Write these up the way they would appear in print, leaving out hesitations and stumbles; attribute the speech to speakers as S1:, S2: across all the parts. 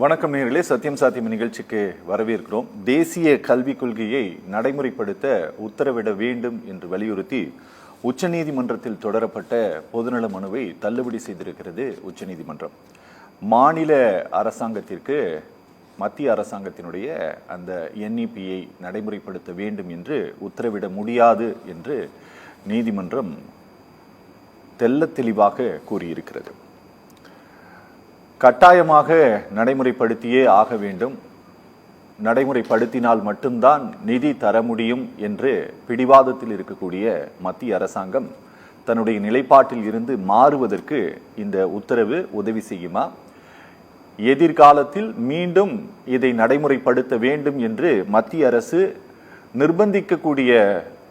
S1: வணக்கம் நேயர்களே, சத்தியம் சாத்தியம் நிகழ்ச்சிக்கு வரவேற்கிறோம். தேசிய கல்விக் கொள்கையை நடைமுறைப்படுத்த உத்தரவிட வேண்டும் என்று வலியுறுத்தி உச்சநீதிமன்றத்தில் தொடரப்பட்ட பொதுநல மனுவை தள்ளுபடி செய்திருக்கிறது உச்சநீதிமன்றம். மாநில அரசாங்கத்திற்கு மத்திய அரசாங்கத்தினுடைய அந்த NEPயை நடைமுறைப்படுத்த வேண்டும் என்று உத்தரவிட முடியாது என்று நீதிமன்றம் தெள்ளத் தெளிவாக கூறியிருக்கிறது. கட்டாயமாக நடைமுறைப்படுத்தியே ஆக வேண்டும், நடைமுறைப்படுத்தினால் மட்டும்தான் நிதி தர முடியும் என்று பிடிவாதத்தில் இருக்கக்கூடிய மத்திய அரசாங்கம் தன்னுடைய நிலைப்பாட்டில் இருந்து மாறுவதற்கு இந்த உத்தரவு உதவி செய்யுமா? எதிர்காலத்தில் மீண்டும் இதை நடைமுறைப்படுத்த வேண்டும் என்று மத்திய அரசு நிர்பந்திக்கக்கூடிய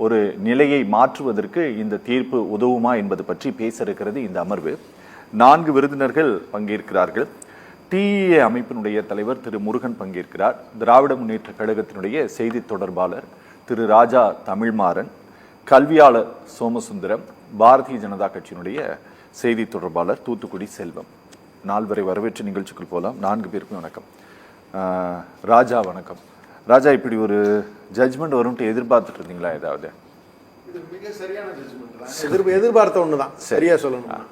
S1: ஒரு நிலையை மாற்றுவதற்கு இந்த தீர்ப்பு உதவுமா என்பது பற்றி பேச இருக்கிறது இந்த அமர்வு. 4 விருந்தினர்கள் பங்கேற்கிறார்கள். TEA அமைப்பினுடைய தலைவர் திரு முருகன் பங்கேற்கிறார். திராவிட முன்னேற்ற கழகத்தினுடைய செய்தி தொடர்பாளர் திரு ராஜா தமிழ்மாறன், கல்வியாளர் சோமசுந்தரம், பாரதிய ஜனதா கட்சியினுடைய செய்தி தொடர்பாளர் தூத்துக்குடி செல்வம். 4 பேரை வரவேற்று நிகழ்ச்சிக்குள் போகலாம். 4 பேருக்கும் வணக்கம். ராஜா வணக்கம். ராஜா, இப்படி ஒரு ஜட்ஜ்மெண்ட் வரும்ட்டு எதிர்பார்த்துட்டு இருந்தீங்களா? ஏதாவது
S2: மிக சரியான ஜட்ஜ்மெண்ட் எதிர்பார்த்த ஒண்ணுதான், சரியா சொல்லணும்.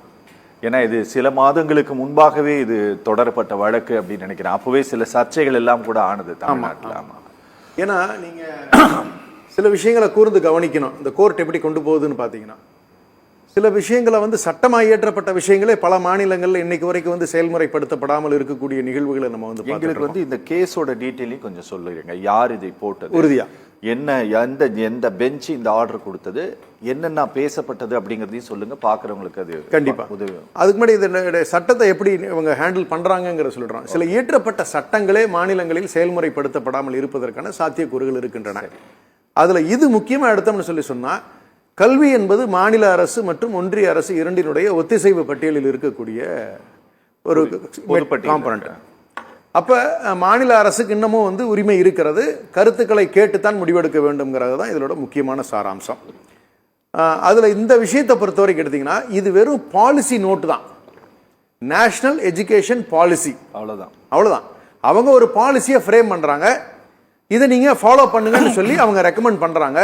S1: ஏன்னா இது சில மாதங்களுக்கு முன்பாகவே இது தொடரப்பட்ட வழக்கு அப்படின்னு நினைக்கிறேன். அப்பவே சில சர்ச்சைகள் எல்லாம் கூட ஆனது தமிழ்நாட்டில். ஆமா,
S2: ஏன்னா நீங்க சில விஷயங்களை கூர்ந்து கவனிக்கணும். இந்த கோர்ட் எப்படி கொண்டு போகுதுன்னு பாத்தீங்கன்னா, சில விஷயங்களை சட்டமாக இயற்றப்பட்ட விஷயங்களே பல மாநிலங்கள்ல இன்னைக்கு வரைக்கும் செயல்முறைப்படுத்தப்படாமல் இருக்கக்கூடிய நிகழ்வுகளை நம்ம
S1: எங்களுக்கு இந்த கேஸோட டீட்டெயிலையும் கொஞ்சம் சொல்லுங்க. யார் இதை போட்டது,
S2: உறுதியா
S1: என்ன, எந்த பெஞ்ச் இந்த ஆர்டர் கொடுத்தது, என்னென்ன பேசப்பட்டது அப்படிங்கறதையும் சொல்லுங்க. பாக்குறவங்களுக்கு அது
S2: கண்டிப்பா உதவி. அதுக்கு முன்னாடி இந்த சட்டத்தை எப்படி இவங்க ஹேண்டில் பண்றாங்கிற சொல்றோம். சில இயற்றப்பட்ட சட்டங்களே மாநிலங்களில் செயல்முறைப்படுத்தப்படாமல் இருப்பதற்கான சாத்தியக்கூறுகள் இருக்கின்றன. அதுல இது முக்கியமா எடுத்தோம்னு சொன்னா, கல்வி என்பது மாநில அரசு மற்றும் ஒன்றிய அரசு இரண்டினுடைய ஒத்திசைவு பட்டியலில் இருக்கக்கூடிய ஒரு காம்பனன்ட். அப்ப மாநில அரசுக்கு இன்னமும் உரிமை இருக்கிறது. கருத்துக்களை கேட்டுத்தான் முடிவெடுக்க வேண்டும்ங்கிறது தான் இதோட முக்கியமான சாராம்சம். அதுல இந்த விஷயத்தை பொறுத்த வரைக்கும் எடுத்தீங்கன்னா, இது வெறும் பாலிசி நோட்டு தான். நேஷனல் எஜுகேஷன் பாலிசி, அவ்வளவுதான். அவங்க ஒரு பாலிசியை ஃப்ரேம் பண்றாங்க. இதை நீங்க ஃபாலோ பண்ணுங்கன்னு சொல்லி அவங்க ரெக்கமெண்ட் பண்றாங்க.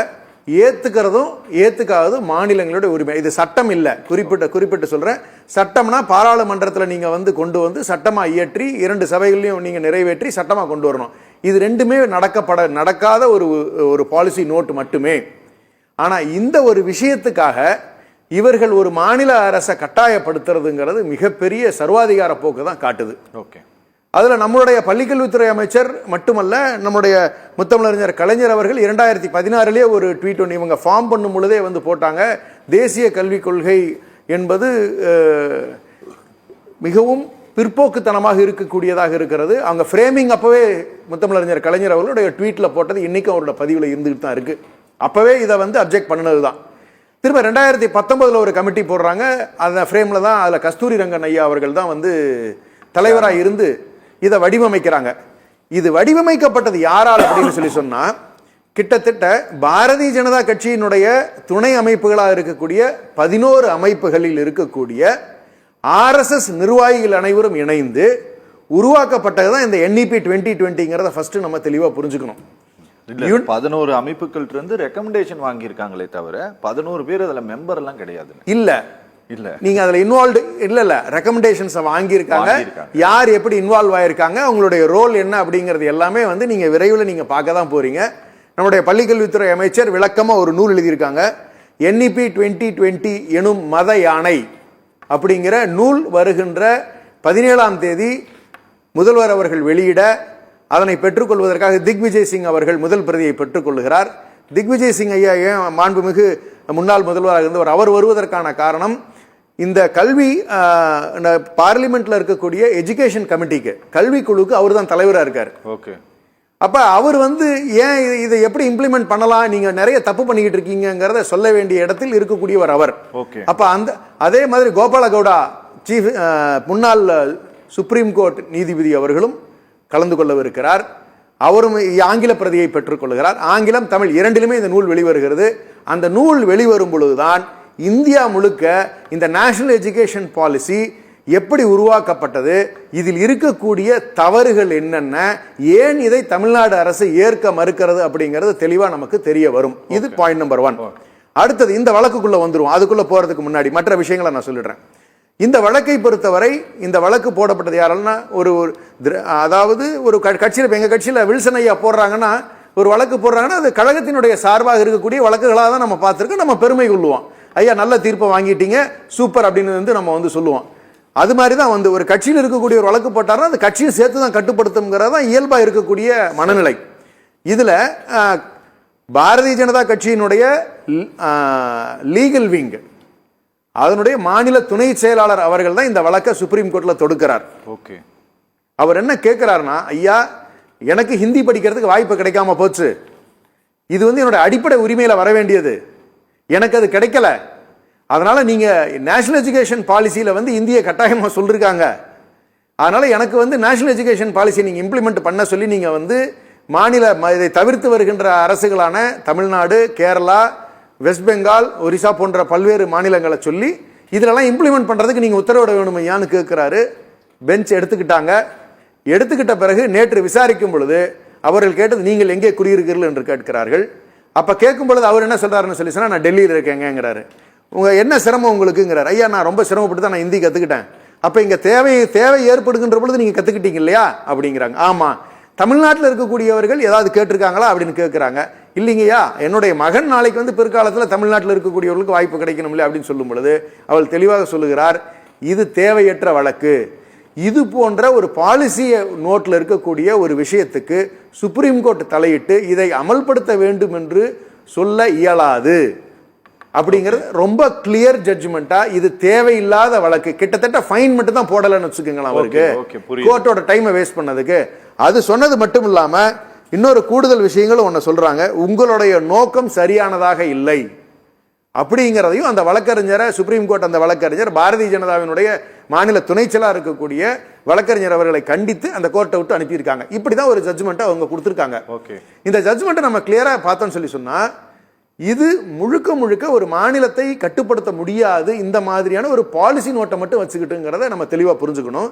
S2: ஏத்துக்கிறதும் ஏத்துக்காததும் மாநிலங்களுடைய உரிமை. இது சட்டம் இல்லை. குறிப்பிட்டு சொல்றேன். சட்டம்னா பாராளுமன்றத்தில் நீங்க கொண்டு சட்டமா இயற்றி 2 சபைகளையும் நீங்க நிறைவேற்றி சட்டமா கொண்டு வரணும். இது ரெண்டுமே நடக்காத ஒரு பாலிசி நோட்டு மட்டுமே. ஆனா இந்த ஒரு விஷயத்துக்காக இவர்கள் ஒரு மாநில அரசை கட்டாயப்படுத்துறதுங்கிறது மிகப்பெரிய சர்வாதிகார போக்கு தான் காட்டுது.
S1: ஓகே.
S2: அதுல நம்மளுடைய பள்ளிக்கல்வித்துறை அமைச்சர் மட்டுமல்ல, நம்முடைய முத்தமிழறிஞர் கலைஞர் அவர்கள் 2016 ஒரு ட்வீட் ஒன்று இவங்க ஃபார்ம் பண்ணும் பொழுதே போட்டாங்க. தேசிய கல்விக் கொள்கை என்பது மிகவும் பிற்போக்குத்தனமாக இருக்கக்கூடியதாக இருக்கிறது. அவங்க ஃப்ரேமிங் அப்பவே முத்தமிழறிஞர் கலைஞர் அவர்களுடைய ட்வீட்ல போட்டது இன்னைக்கும் அவரோட பதிவில் இருந்துகிட்டு தான் இருக்கு. அப்பவே இதை அப்ஜெக்ட் பண்ணினது தான். திரும்ப 2019 ஒரு கமிட்டி போடுறாங்க. அந்த ஃப்ரேம்ல தான் அதுல கஸ்தூரி ரங்கன் ஐயா அவர்கள் தான் தலைவராக இருந்து இதை வடிவமைக்கிறாங்க. இது வடிவமைக்கப்பட்டது யாரால் அப்படின்னு சொன்னா, கிட்டத்தட்ட பாரதிய ஜனதா கட்சியினுடைய துணை அமைப்புகளாக இருக்கக்கூடிய 11 அமைப்புகளில் இருக்கக்கூடிய RSS நிர்வாகிகள் அனைவரும் இணைந்து உருவாக்கப்பட்டதுதான் இந்த NEP 2020. ஃபர்ஸ்ட் நம்ம தெளிவா புரிஞ்சுக்கணும்.
S1: 11 அமைப்புகள் இருந்து ரெக்கமெண்டேஷன் வாங்கி இருக்காங்களே தவிர 11 பேர் அதுல மெம்பர் எல்லாம் கிடையாது.
S2: இல்ல, நீங்க அதுல இன்வால்வ் இல்ல ரெக்கமெண்டேஷன்ஸ் வாங்கி இருக்காங்க. யார் எப்படி இன்வால்வ் ஆயிருக்காங்க, அவங்களுடைய ரோல் என்ன அப்படிங்கிறது எல்லாமே நீங்க விரைவில் நீங்க பார்க்க தான் போறீங்க. நம்முடைய பள்ளிக்கல்வித்துறை அமைச்சர் விளக்கமா ஒரு நூல் எழுதியிருக்காங்க. NEP 2020 எனும் மத யானை அப்படிங்கிற நூல் வருகின்ற 17ஆம் தேதி முதல்வர் அவர்கள் வெளியிட, அதனை பெற்றுக்கொள்வதற்காக திக்விஜய் சிங் அவர்கள் முதல் பிரதியை பெற்றுக்கொள்கிறார். திக்விஜய் சிங் ஐயா ஏன் மாண்புமிகு முன்னாள் முதல்வராக இருந்தவர், அவர் வருவதற்கான காரணம், இந்த கல்வி பார்லிமெண்ட்ல இருக்கக்கூடிய எஜுகேஷன் கமிட்டிக்கு, கல்வி குழுக்கு அவர் தான் தலைவராக இருக்காரு.
S1: ஓகே.
S2: அப்ப அவர் ஏன் இதை எப்படி இம்ப்ளிமெண்ட் பண்ணலாம், நீங்க நிறைய தப்பு பண்ணிக்கிட்டு இருக்கீங்கிறத சொல்ல வேண்டிய இடத்தில் இருக்கக்கூடியவர் அவர். அப்ப அதே மாதிரி கோபால கவுடா சீஃப் முன்னாள் சுப்ரீம் கோர்ட் நீதிபதி அவர்களும் கலந்து கொள்ளவிருக்கிறார். அவரும் ஆங்கில பிரதியை பெற்றுக்கொள்கிறார். ஆங்கிலம் தமிழ் இரண்டிலுமே இந்த நூல் வெளிவருகிறது. அந்த நூல் வெளிவரும் பொழுதுதான் இந்தியா முழுக்க இந்த நேஷனல் எஜுகேஷன் பாலிசி எப்படி உருவாக்கப்பட்டது, இதில் இருக்கக்கூடிய தவறுகள் என்னென்ன, ஏன் இதை தமிழ்நாடு அரசு ஏற்க மறுக்கிறது அப்படிங்கிறது தெளிவா நமக்கு தெரிய வரும். இது பாயிண்ட் நம்பர் 1. அடுத்தது இந்த வழக்குக்குள்ள வந்துருவோம். அதுக்குள்ள போறதுக்கு முன்னாடி மற்ற விஷயங்களை நான் சொல்லிடுறேன். இந்த வழக்கை பொறுத்தவரை இந்த வழக்கு போடப்பட்டது யாரெல்லாம் அதாவது ஒரு கட்சியில், எங்க கட்சியில் வில்சன் ஐயா போடுறாங்கன்னா, ஒரு வழக்கு போடுறாங்கன்னா அது கழகத்தினுடைய சார்பாக இருக்கக்கூடிய வழக்குகளாக தான் நம்ம பார்த்துருக்கோம். நம்ம பெருமை கொள்ளுவோம், ஐயா நல்ல தீர்ப்பை வாங்கிட்டீங்க சூப்பர் அப்படின்னு நம்ம சொல்லுவோம். அது மாதிரி தான் ஒரு கட்சியில் இருக்கக்கூடிய ஒரு வழக்கு போட்டாருன்னா அந்த கட்சியை சேர்த்து தான் கட்டுப்படுத்துங்கிறது தான் இயல்பா இருக்கக்கூடிய மனநிலை. இதுல பாரதிய ஜனதா கட்சியினுடைய லீகல் விங், அதனுடைய மாநில துணை செயலாளர் அவர்கள் தான் இந்த வழக்கை சுப்ரீம் கோர்ட்ல தொடுக்கிறார்.
S1: ஓகே,
S2: அவர் என்ன கேட்கிறாருன்னா, ஐயா எனக்கு ஹிந்தி படிக்கிறதுக்கு வாய்ப்பு கிடைக்காம போச்சு, இது என்னோட அடிப்படை உரிமையில வர வேண்டியது, எனக்கு அது கிடைக்கல, அதனால நீங்க நேஷனல் எஜுகேஷன் பாலிசியில இந்திய கட்டாயமா சொல்லிருக்காங்க, அதனால எனக்கு நேஷனல் எஜுகேஷன் பாலிசி நீங்க இம்ப்ளிமெண்ட் பண்ண சொல்லி நீங்க மாநில இதை தவிர்த்து வருகின்ற அரசுகளான தமிழ்நாடு, கேரளா, வெஸ்ட் பெங்கால், ஒரிசா போன்ற பல்வேறு மாநிலங்களை சொல்லி இதெல்லாம் இம்ப்ளிமெண்ட் பண்றதுக்கு நீங்க உத்தரவிட வேணுமையான்னு கேட்கிறாரு. பெஞ்ச் எடுத்துக்கிட்டாங்க. எடுத்துக்கிட்ட பிறகு நேற்று விசாரிக்கும் பொழுது அவர்கள் கேட்டது, நீங்கள் எங்கே குடியிருக்கிறீர்கள் என்று கேட்கிறார்கள். அப்ப கேட்கும் பொழுது அவர் என்ன சொல்றாருன்னு சொல்லி சொன்னா, நான் டெல்லியில் இருக்கேங்கிறாரு. உங்க என்ன சிரமம் உங்களுக்குங்கிறார். ஐயா நான் ரொம்ப சிரமப்பட்டு தான் நான் ஹிந்தி கத்துக்கிட்டேன். அப்ப இங்க தேவை ஏற்படுகின்ற பொழுது நீங்க கத்துக்கிட்டீங்க இல்லையா அப்படிங்கிறாங்க. ஆமா, தமிழ்நாட்டில் இருக்கக்கூடியவர்கள் ஏதாவது கேட்டிருக்காங்களா அப்படின்னு கேட்கிறாங்க. இல்லைங்கய்யா, என்னுடைய மகன் நாளைக்கு பிற்காலத்தில் தமிழ்நாட்டில் இருக்கக்கூடியவர்களுக்கு வாய்ப்பு கிடைக்கணும் இல்லை அப்படின்னு சொல்லும் பொழுது அவள் தெளிவாக சொல்லுகிறார், இது தேவையற்ற வழக்கு. இது போன்ற ஒரு பாலிசி நோட்டில் இருக்கக்கூடிய ஒரு விஷயத்துக்கு சுப்ரீம் கோர்ட் தலையிட்டு இதை அமல்படுத்த வேண்டும் என்று சொல்ல இயலாது அப்படிங்கிறது ரொம்ப கிளியர் ஜட்ஜ்மெண்டா. இது தேவையில்லாத வழக்கு. கிட்டத்தட்ட ஃபைன் மட்டும் தான் போடலன்னு வச்சுக்கோங்களேன் அவருக்கு, கோர்ட்டோட டைமை வேஸ்ட் பண்ணதுக்கு. அது சொன்னது மட்டும் இல்லாம இன்னொரு கூடுதல் விஷயங்களும் ஒன்னு சொல்றாங்க, உங்களுடைய நோக்கம் சரியானதாக இல்லை அப்படிங்கிறதையும் அந்த வழக்கறிஞரை சுப்ரீம் கோர்ட் அந்த வழக்கறிஞர் பாரதிய ஜனதாவினுடைய மாநில துணை செயலாளர் இருக்கக்கூடிய வழக்கறிஞர் அவர்களை கண்டித்து அந்த கோர்ட்டை விட்டு அனுப்பியிருக்காங்க. இப்படிதான் ஒரு ஜட்ஜ்மெண்ட் அவங்க கொடுத்திருக்காங்க. இந்த ஜட்ஜ்மெண்ட் நம்ம கிளியரா பார்த்தோம்னு சொல்லி சொன்னா, இது முழுக்க முழுக்க ஒரு மாநிலத்தை கட்டுப்படுத்த முடியாது, இந்த மாதிரியான ஒரு பாலிசி நோட்டை மட்டும் வச்சுக்கிட்டுங்கிறத நம்ம தெளிவா புரிஞ்சுக்கணும்.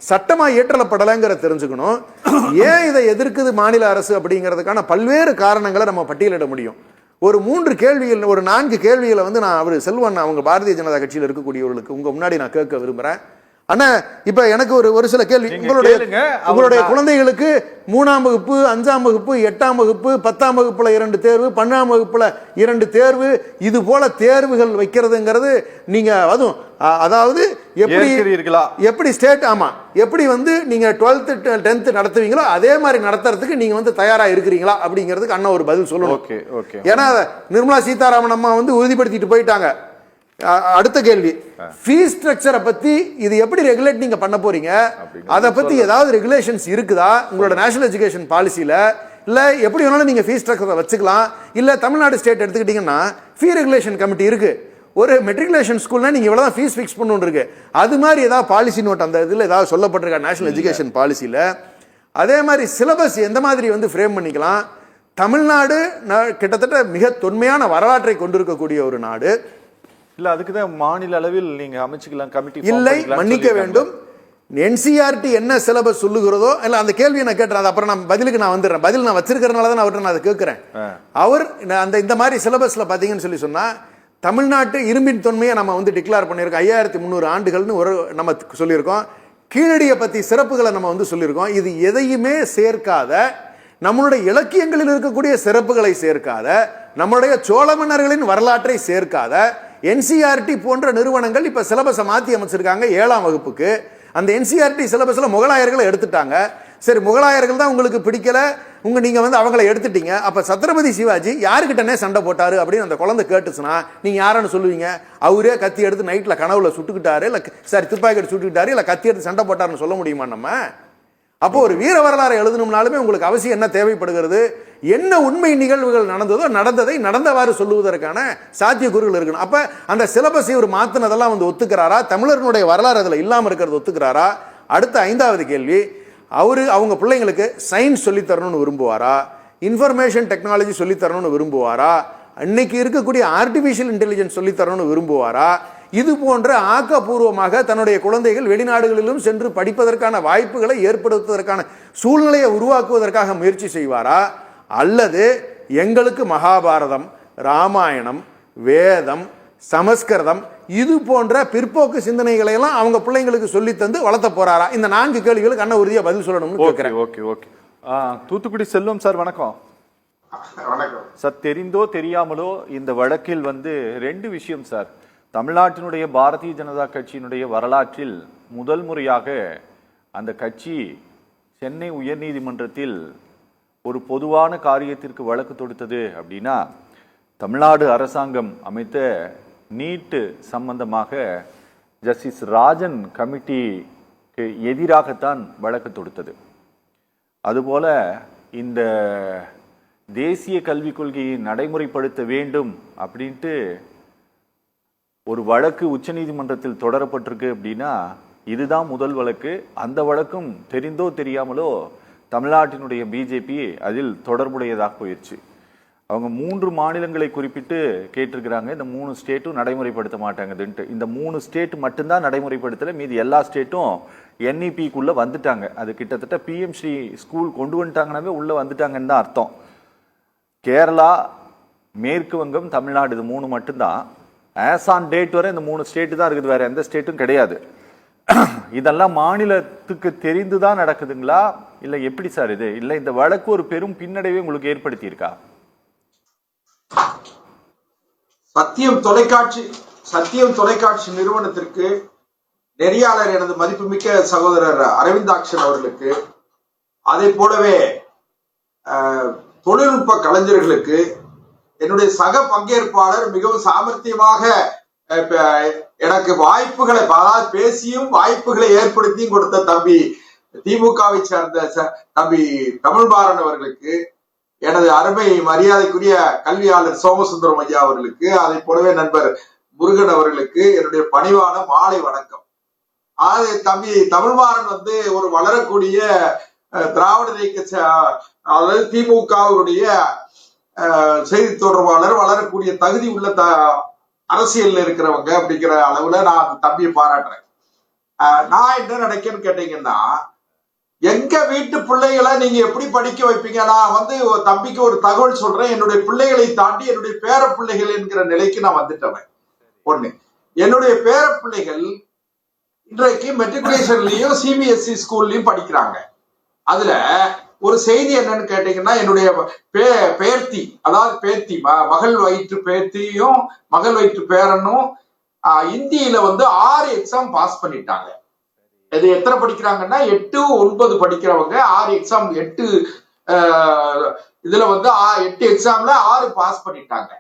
S2: சட்டமா இயற்றப்படலைங்கிற தெரிஞ்சுக்கணும். ஏன் இதை எதிர்க்குது மாநில அரசு அப்படிங்கிறதுக்கான பல்வேறு காரணங்களை நம்ம பட்டியலிட முடியும். ஒரு 3 கேள்விகள், ஒரு 4 கேள்விகளை நான் அவர் செல்வன் அவங்க பாரதிய ஜனதா கட்சியில் இருக்கக்கூடியவர்களுக்கு உங்க முன்னாடி நான் கேட்க விரும்புறேன். ஆனா இப்ப எனக்கு ஒரு சில கேள்வி. உங்களுடைய குழந்தைகளுக்கு 3ஆம் வகுப்பு, 5ஆம் வகுப்பு, 8ஆம் வகுப்பு, 10ஆம் வகுப்புல 2 தேர்வு, 12ஆம் வகுப்புல 2 தேர்வு, இது போல தேர்வுகள் வைக்கிறதுங்கிறது நீங்க அதுவும் அதாவது எப்படி ஸ்டேட், ஆமா எப்படி நீங்க 12th 10th நடத்துவீங்களோ அதே மாதிரி நடத்துறதுக்கு நீங்க தயாரா இருக்கிறீங்களா அப்படிங்கிறதுக்கு அண்ணா ஒரு பதில் சொல்லணும். ஏன்னா நிர்மலா சீதாராமன் அம்மா உறுதிப்படுத்திட்டு போயிட்டாங்க. அடுத்த கேள்வி, ஃபீஸ் ஸ்ட்ரக்சரை பத்தி இது எப்படி ரெகுலேட் நீங்க பண்ண போறீங்க, அதை பத்தி ஏதாவது ரெகுலேஷன்ஸ் இருக்குதா உங்களோட நேஷனல் எஜுகேஷன் பாலிசியில? இல்ல எப்படி வேணாலும் நீங்க ஃபீஸ் ஸ்ட்ரக்சரை வச்சுக்கலாம். இல்ல தமிழ்நாடு ஸ்டேட் எடுத்துக்கிட்டீங்கன்னா ஃபீ ரெகுலேஷன் கமிட்டி இருக்கு. ஒரு மெட்ரிகுலேஷன் ஸ்கூல்னா நீங்க இவ்வளவுதான் ஃபீஸ் ஃபிக்ஸ் பண்ணணும் இருக்கு. அது மாதிரி ஏதாவது பாலிசி நோட் அந்த இதுல ஏதாவது சொல்லப்பட்டிருக்கா நேஷனல் எஜுகேஷன் பாலிசியில? அதே மாதிரி சிலபஸ் எந்த மாதிரி ஃப்ரேம் பண்ணிக்கலாம்? தமிழ்நாடு கிட்டத்தட்ட மிக தொன்மையான வரலாற்றை கொண்டிருக்கக்கூடிய ஒரு நாடு
S1: இல்ல, அதுக்குதான் மாநில அளவில் நீங்க அமைச்சுக்கலாம் கமிட்டி.
S2: இல்லை, மன்னிக்க வேண்டும், என்சிஆர்டி என்ன சிலபஸ் சொல்லுகிறதோ இல்ல அந்த கேள்வியை நான் கேட்டேன். அப்புறம் நான் பதிலுக்கு வந்துடுறேன். பதில் நான் வச்சிருக்கிறதுனால தான் அவர்கிட்ட நான் அதை கேட்கிறேன். அவர் இந்த மாதிரி சிலபஸ்ல பாத்தீங்கன்னு சொல்லி சொன்னா, தமிழ்நாட்டு இரும்பின் தொன்மையை நம்ம டிக்ளேர் பண்ணியிருக்கோம். 5300 ஆண்டுகள்னு நம்ம சொல்லியிருக்கோம். கீழடியை பத்தி சிறப்புகளை நம்ம சொல்லியிருக்கோம். இது எதையுமே சேர்க்காத, நம்மளுடைய இலக்கியங்களில் இருக்கக்கூடிய சிறப்புகளை சேர்க்காத, நம்மளுடைய சோழ மன்னர்களின் வரலாற்றை சேர்க்காத என்சிஆர்டி போன்ற நிறுவனங்கள் இப்ப சிலபஸை மாத்தி அமைச்சிருக்காங்க 7ஆம் வகுப்புக்கு. அந்த என்சிஆர்டி சிலபஸ்ல முகலாயர்களை எடுத்துட்டாங்க. சரி, முகலாயர்கள் தான் உங்களுக்கு பிடிக்கல, நீங்க அவங்களை எடுத்துட்டீங்க. அப்ப சத்ரபதி சிவாஜி யாருக்கிட்டனே சண்டை போட்டாரு அப்படின்னு அந்த குழந்தை கேட்டுச்சுன்னா நீங்க யாருன்னு சொல்லுவீங்க? அவரே கத்தி எடுத்து நைட்ல கனவுல சுட்டுக்கிட்டாரு, இல்ல சரி துப்பாக்கி எடுத்து சுட்டுக்கிட்டாரு, இல்ல கத்தி எடுத்து சண்டை போட்டாருன்னு சொல்ல முடியுமா நம்ம? அப்போ ஒரு வீர வரலாறு எழுதணும்னாலுமே உங்களுக்கு அவசியம் என்ன தேவைப்படுகிறது? என்ன உண்மை நிகழ்வுகள் நடந்ததோ நடந்ததை நடந்தவாறு சொல்லுவதற்கான சாத்தியக்கூறுகள் இருக்கணும். அப்ப அந்த சிலபஸை ஒரு மாத்தினதெல்லாம் ஒத்துக்கிறாரா? தமிழர்களுடைய வரலாறு அதுல இல்லாம இருக்கிறது ஒத்துக்கிறாரா? அடுத்த 5வது கேள்வி, அவங்க பிள்ளைங்களுக்கு சயின்ஸ் சொல்லி தரணும்னு விரும்புவாரா? இன்ஃபர்மேஷன் டெக்னாலஜி சொல்லி தரணும்னு விரும்புவாரா? இன்னைக்கு இருக்கக்கூடிய ஆர்டிபிஷியல் இன்டெலிஜென்ஸ் சொல்லி தரணும்னு விரும்புவாரா? இது போன்ற ஆக்கப்பூர்வமாக தன்னுடைய குழந்தைகள் வெளிநாடுகளிலும் சென்று படிப்பதற்கான வாய்ப்புகளை ஏற்படுத்துவதற்கான சூழ்நிலையை உருவாக்குவதற்காக முயற்சி செய்வாரா, அல்லது எங்களுக்கு மகாபாரதம், ராமாயணம், வேதம், சமஸ்கிருதம் இது போன்ற பிற்போக்கு சிந்தனைகளை எல்லாம் அவங்க பிள்ளைங்களுக்கு சொல்லி தந்து வளர்த்த போறாரா? இந்த 4 கேள்விகளுக்கு அண்ணா உறுதியா பதில் சொல்லணும்னு கேட்கிறேன்.
S1: Okay okay. Thoothukudi Selvam sir வணக்கம்.
S3: வணக்கம்
S1: சார். தெரிந்தோ தெரியாமலோ இந்த வழக்கில் 2 விஷயம் சார். தமிழ்நாட்டினுடைய பாரதிய ஜனதா கட்சியினுடைய வரலாற்றில் முதல் முறையாக அந்த கட்சி சென்னை உயர்நீதிமன்றத்தில் ஒரு பொதுவான காரியத்திற்கு வழக்கு தொடுத்தது அப்படின்னா, தமிழ்நாடு அரசாங்கம் அமைத்த நீட்டு சம்பந்தமாக ஜஸ்டிஸ் ராஜன் கமிட்டிக்கு எதிராகத்தான் வழக்கு தொடுத்தது. அதுபோல இந்த தேசிய கல்விக் கொள்கையை நடைமுறைப்படுத்த வேண்டும் அப்படின்ட்டு ஒரு வழக்கு உச்சநீதிமன்றத்தில் தொடரப்பட்டிருக்கு அப்படின்னா, இதுதான் முதல் வழக்கு. அந்த வழக்கும் தெரிந்தோ தெரியாமலோ தமிழ்நாட்டினுடைய பிஜேபி அதில் தொடர்புடையதாக போயிடுச்சு. அவங்க 3 மாநிலங்களை குறிப்பிட்டு கேட்டிருக்கிறாங்க. இந்த 3 ஸ்டேட்டும் நடைமுறைப்படுத்த மாட்டாங்கதுன்ட்டு. இந்த 3 ஸ்டேட் மட்டும்தான் நடைமுறைப்படுத்தல, மீதி எல்லா ஸ்டேட்டும் என்இபிக்குள்ள வந்துட்டாங்க. அது கிட்டத்தட்ட பிஎம் ஸ்ரீ ஸ்கூல் கொண்டு வந்துட்டாங்கன்னாவே உள்ள வந்துட்டாங்கன்னு தான் அர்த்தம். கேரளா, மேற்கு வங்கம், தமிழ்நாடு இது 3 மட்டும்தான். ஆஸ் ஆன் டேட் வரை இந்த 3 ஸ்டேட்டு தான் இருக்குது, வேற எந்த ஸ்டேட்டும் கிடையாது. இதெல்லாம் மாநிலத்துக்கு தெரிந்துதான் நடக்குதுங்களா, இல்ல எப்படி சார் இது? இல்ல இந்த வழக்கு ஒரு பெரும் பின்னடைவை உங்களுக்கு ஏற்படுத்தி இருக்கா?
S3: சத்தியம் தொலைக்காட்சி நிறுவனத்திற்கு நெறியாளர் எனது மதிப்புமிக்க சகோதரர் அரவிந்தாக்ஷன் அவர்களுக்கு, அதே போலவே தொழில்நுட்ப கலைஞர்களுக்கு, என்னுடைய சக பங்கேற்பாளர் மிகவும் சாமர்த்தியமாக எனக்கு வாய்ப்புகளை பேசியும் வாய்ப்புகளை ஏற்படுத்தியும் கொடுத்த தம்பி திமுகவை சேர்ந்த தம்பி தமிழ்மாறன் அவர்களுக்கு, எனது அருமை மரியாதைக்குரிய கல்வியாளர் சோமசுந்தரம் ஐயா அவர்களுக்கு, அதை போலவே நண்பர் முருகன் அவர்களுக்கு என்னுடைய பணிவான மாலை வணக்கம். தம்பி தமிழ்மாறன் ஒரு வளரக்கூடிய திராவிட இயக்க, அதாவது திமுகவுடைய செய்தி தொடர்பாளர், வளரக்கூடிய தகுதி உள்ள அரசியல் இருக்கிறவங்க அப்படிங்கிற அளவுல நான் தம்பியை பாராட்டுறேன். நான் என்ன நினைக்கிறேன்னு கேட்டீங்கன்னா, எங்க வீட்டு பிள்ளைகளை நீங்க எப்படி படிக்க வைப்பீங்க? நான் தம்பிக்கு ஒரு தகவல் சொல்றேன். என்னுடைய பிள்ளைகளை தாண்டி என்னுடைய பேர பிள்ளைகள் என்கிற நிலைக்கு நான் வந்துட்டவன். ஒண்ணு, என்னுடைய பேர பிள்ளைகள் இன்றைக்கு மெட்ரிகுலேஷன்லயும் சிபிஎஸ்இ ஸ்கூல்லயும் படிக்கிறாங்க. அதுல ஒரு செய்தி என்னன்னு கேட்டீங்கன்னா, என்னுடைய பேர்த்தி, அதாவது பேர்த்தி, மகள் வயிற்று பேர்த்தியும் மகள் வயிற்று பேரனும் இந்தியில 6 எக்ஸாம் பாஸ் பண்ணிட்டாங்க. இது எத்தனை படிக்கிறாங்கன்னா 8, 9 படிக்கிறவங்க 6 எக்ஸாம், 8 இதுல 8 எக்ஸாம்ல 6 பாஸ் பண்ணிட்டாங்க.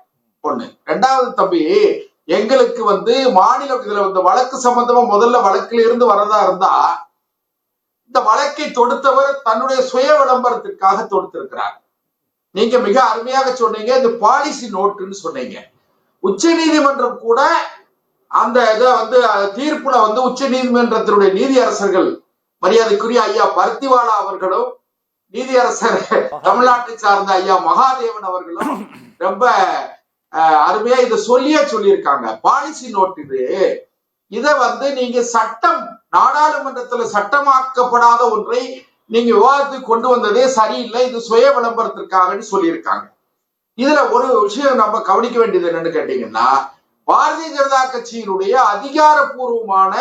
S3: ஒண்ணு. 2வது தம்பி, எங்களுக்கு மாநில இதுல வழக்கு சம்பந்தமா முதல்ல வழக்குல இருந்து வரதா இருந்தா, இந்த வழக்கை தொடுத்தவர் தன்னுடைய சுய விளம்பரத்திற்காக தொடுத்திருக்கிறார். நீங்க மிக அருமையாக சொன்னீங்க, இந்த பாலிசி நோட்டுன்னு சொன்னீங்க. உச்ச நீதிமன்றம் கூட அந்த இதை தீர்ப்புல உச்ச நீதிமன்றத்தினுடைய நீதியரசர்கள் மரியாதைக்குரிய ஐயா பர்த்திவாலா அவர்களும், நீதியரசர் தமிழ்நாட்டை சார்ந்த ஐயா மகாதேவன் அவர்களும் ரொம்ப அருமையா இதை சொல்லியிருக்காங்க. பாலிசி நோட் இதை நீங்க சட்டம், நாடாளுமன்றத்துல சட்டமாக்கப்படாத ஒன்றை நீங்க விவாதத்துக்கு கொண்டு வந்ததே சரியில்லை, இது சுய விளம்பரத்திற்காக சொல்லியிருக்காங்க. இதுல ஒரு விஷயம் நம்ம கவனிக்க வேண்டியது என்னன்னு கேட்டீங்கன்னா, பாரதிய ஜனதா கட்சியினுடைய அதிகாரப்பூர்வமான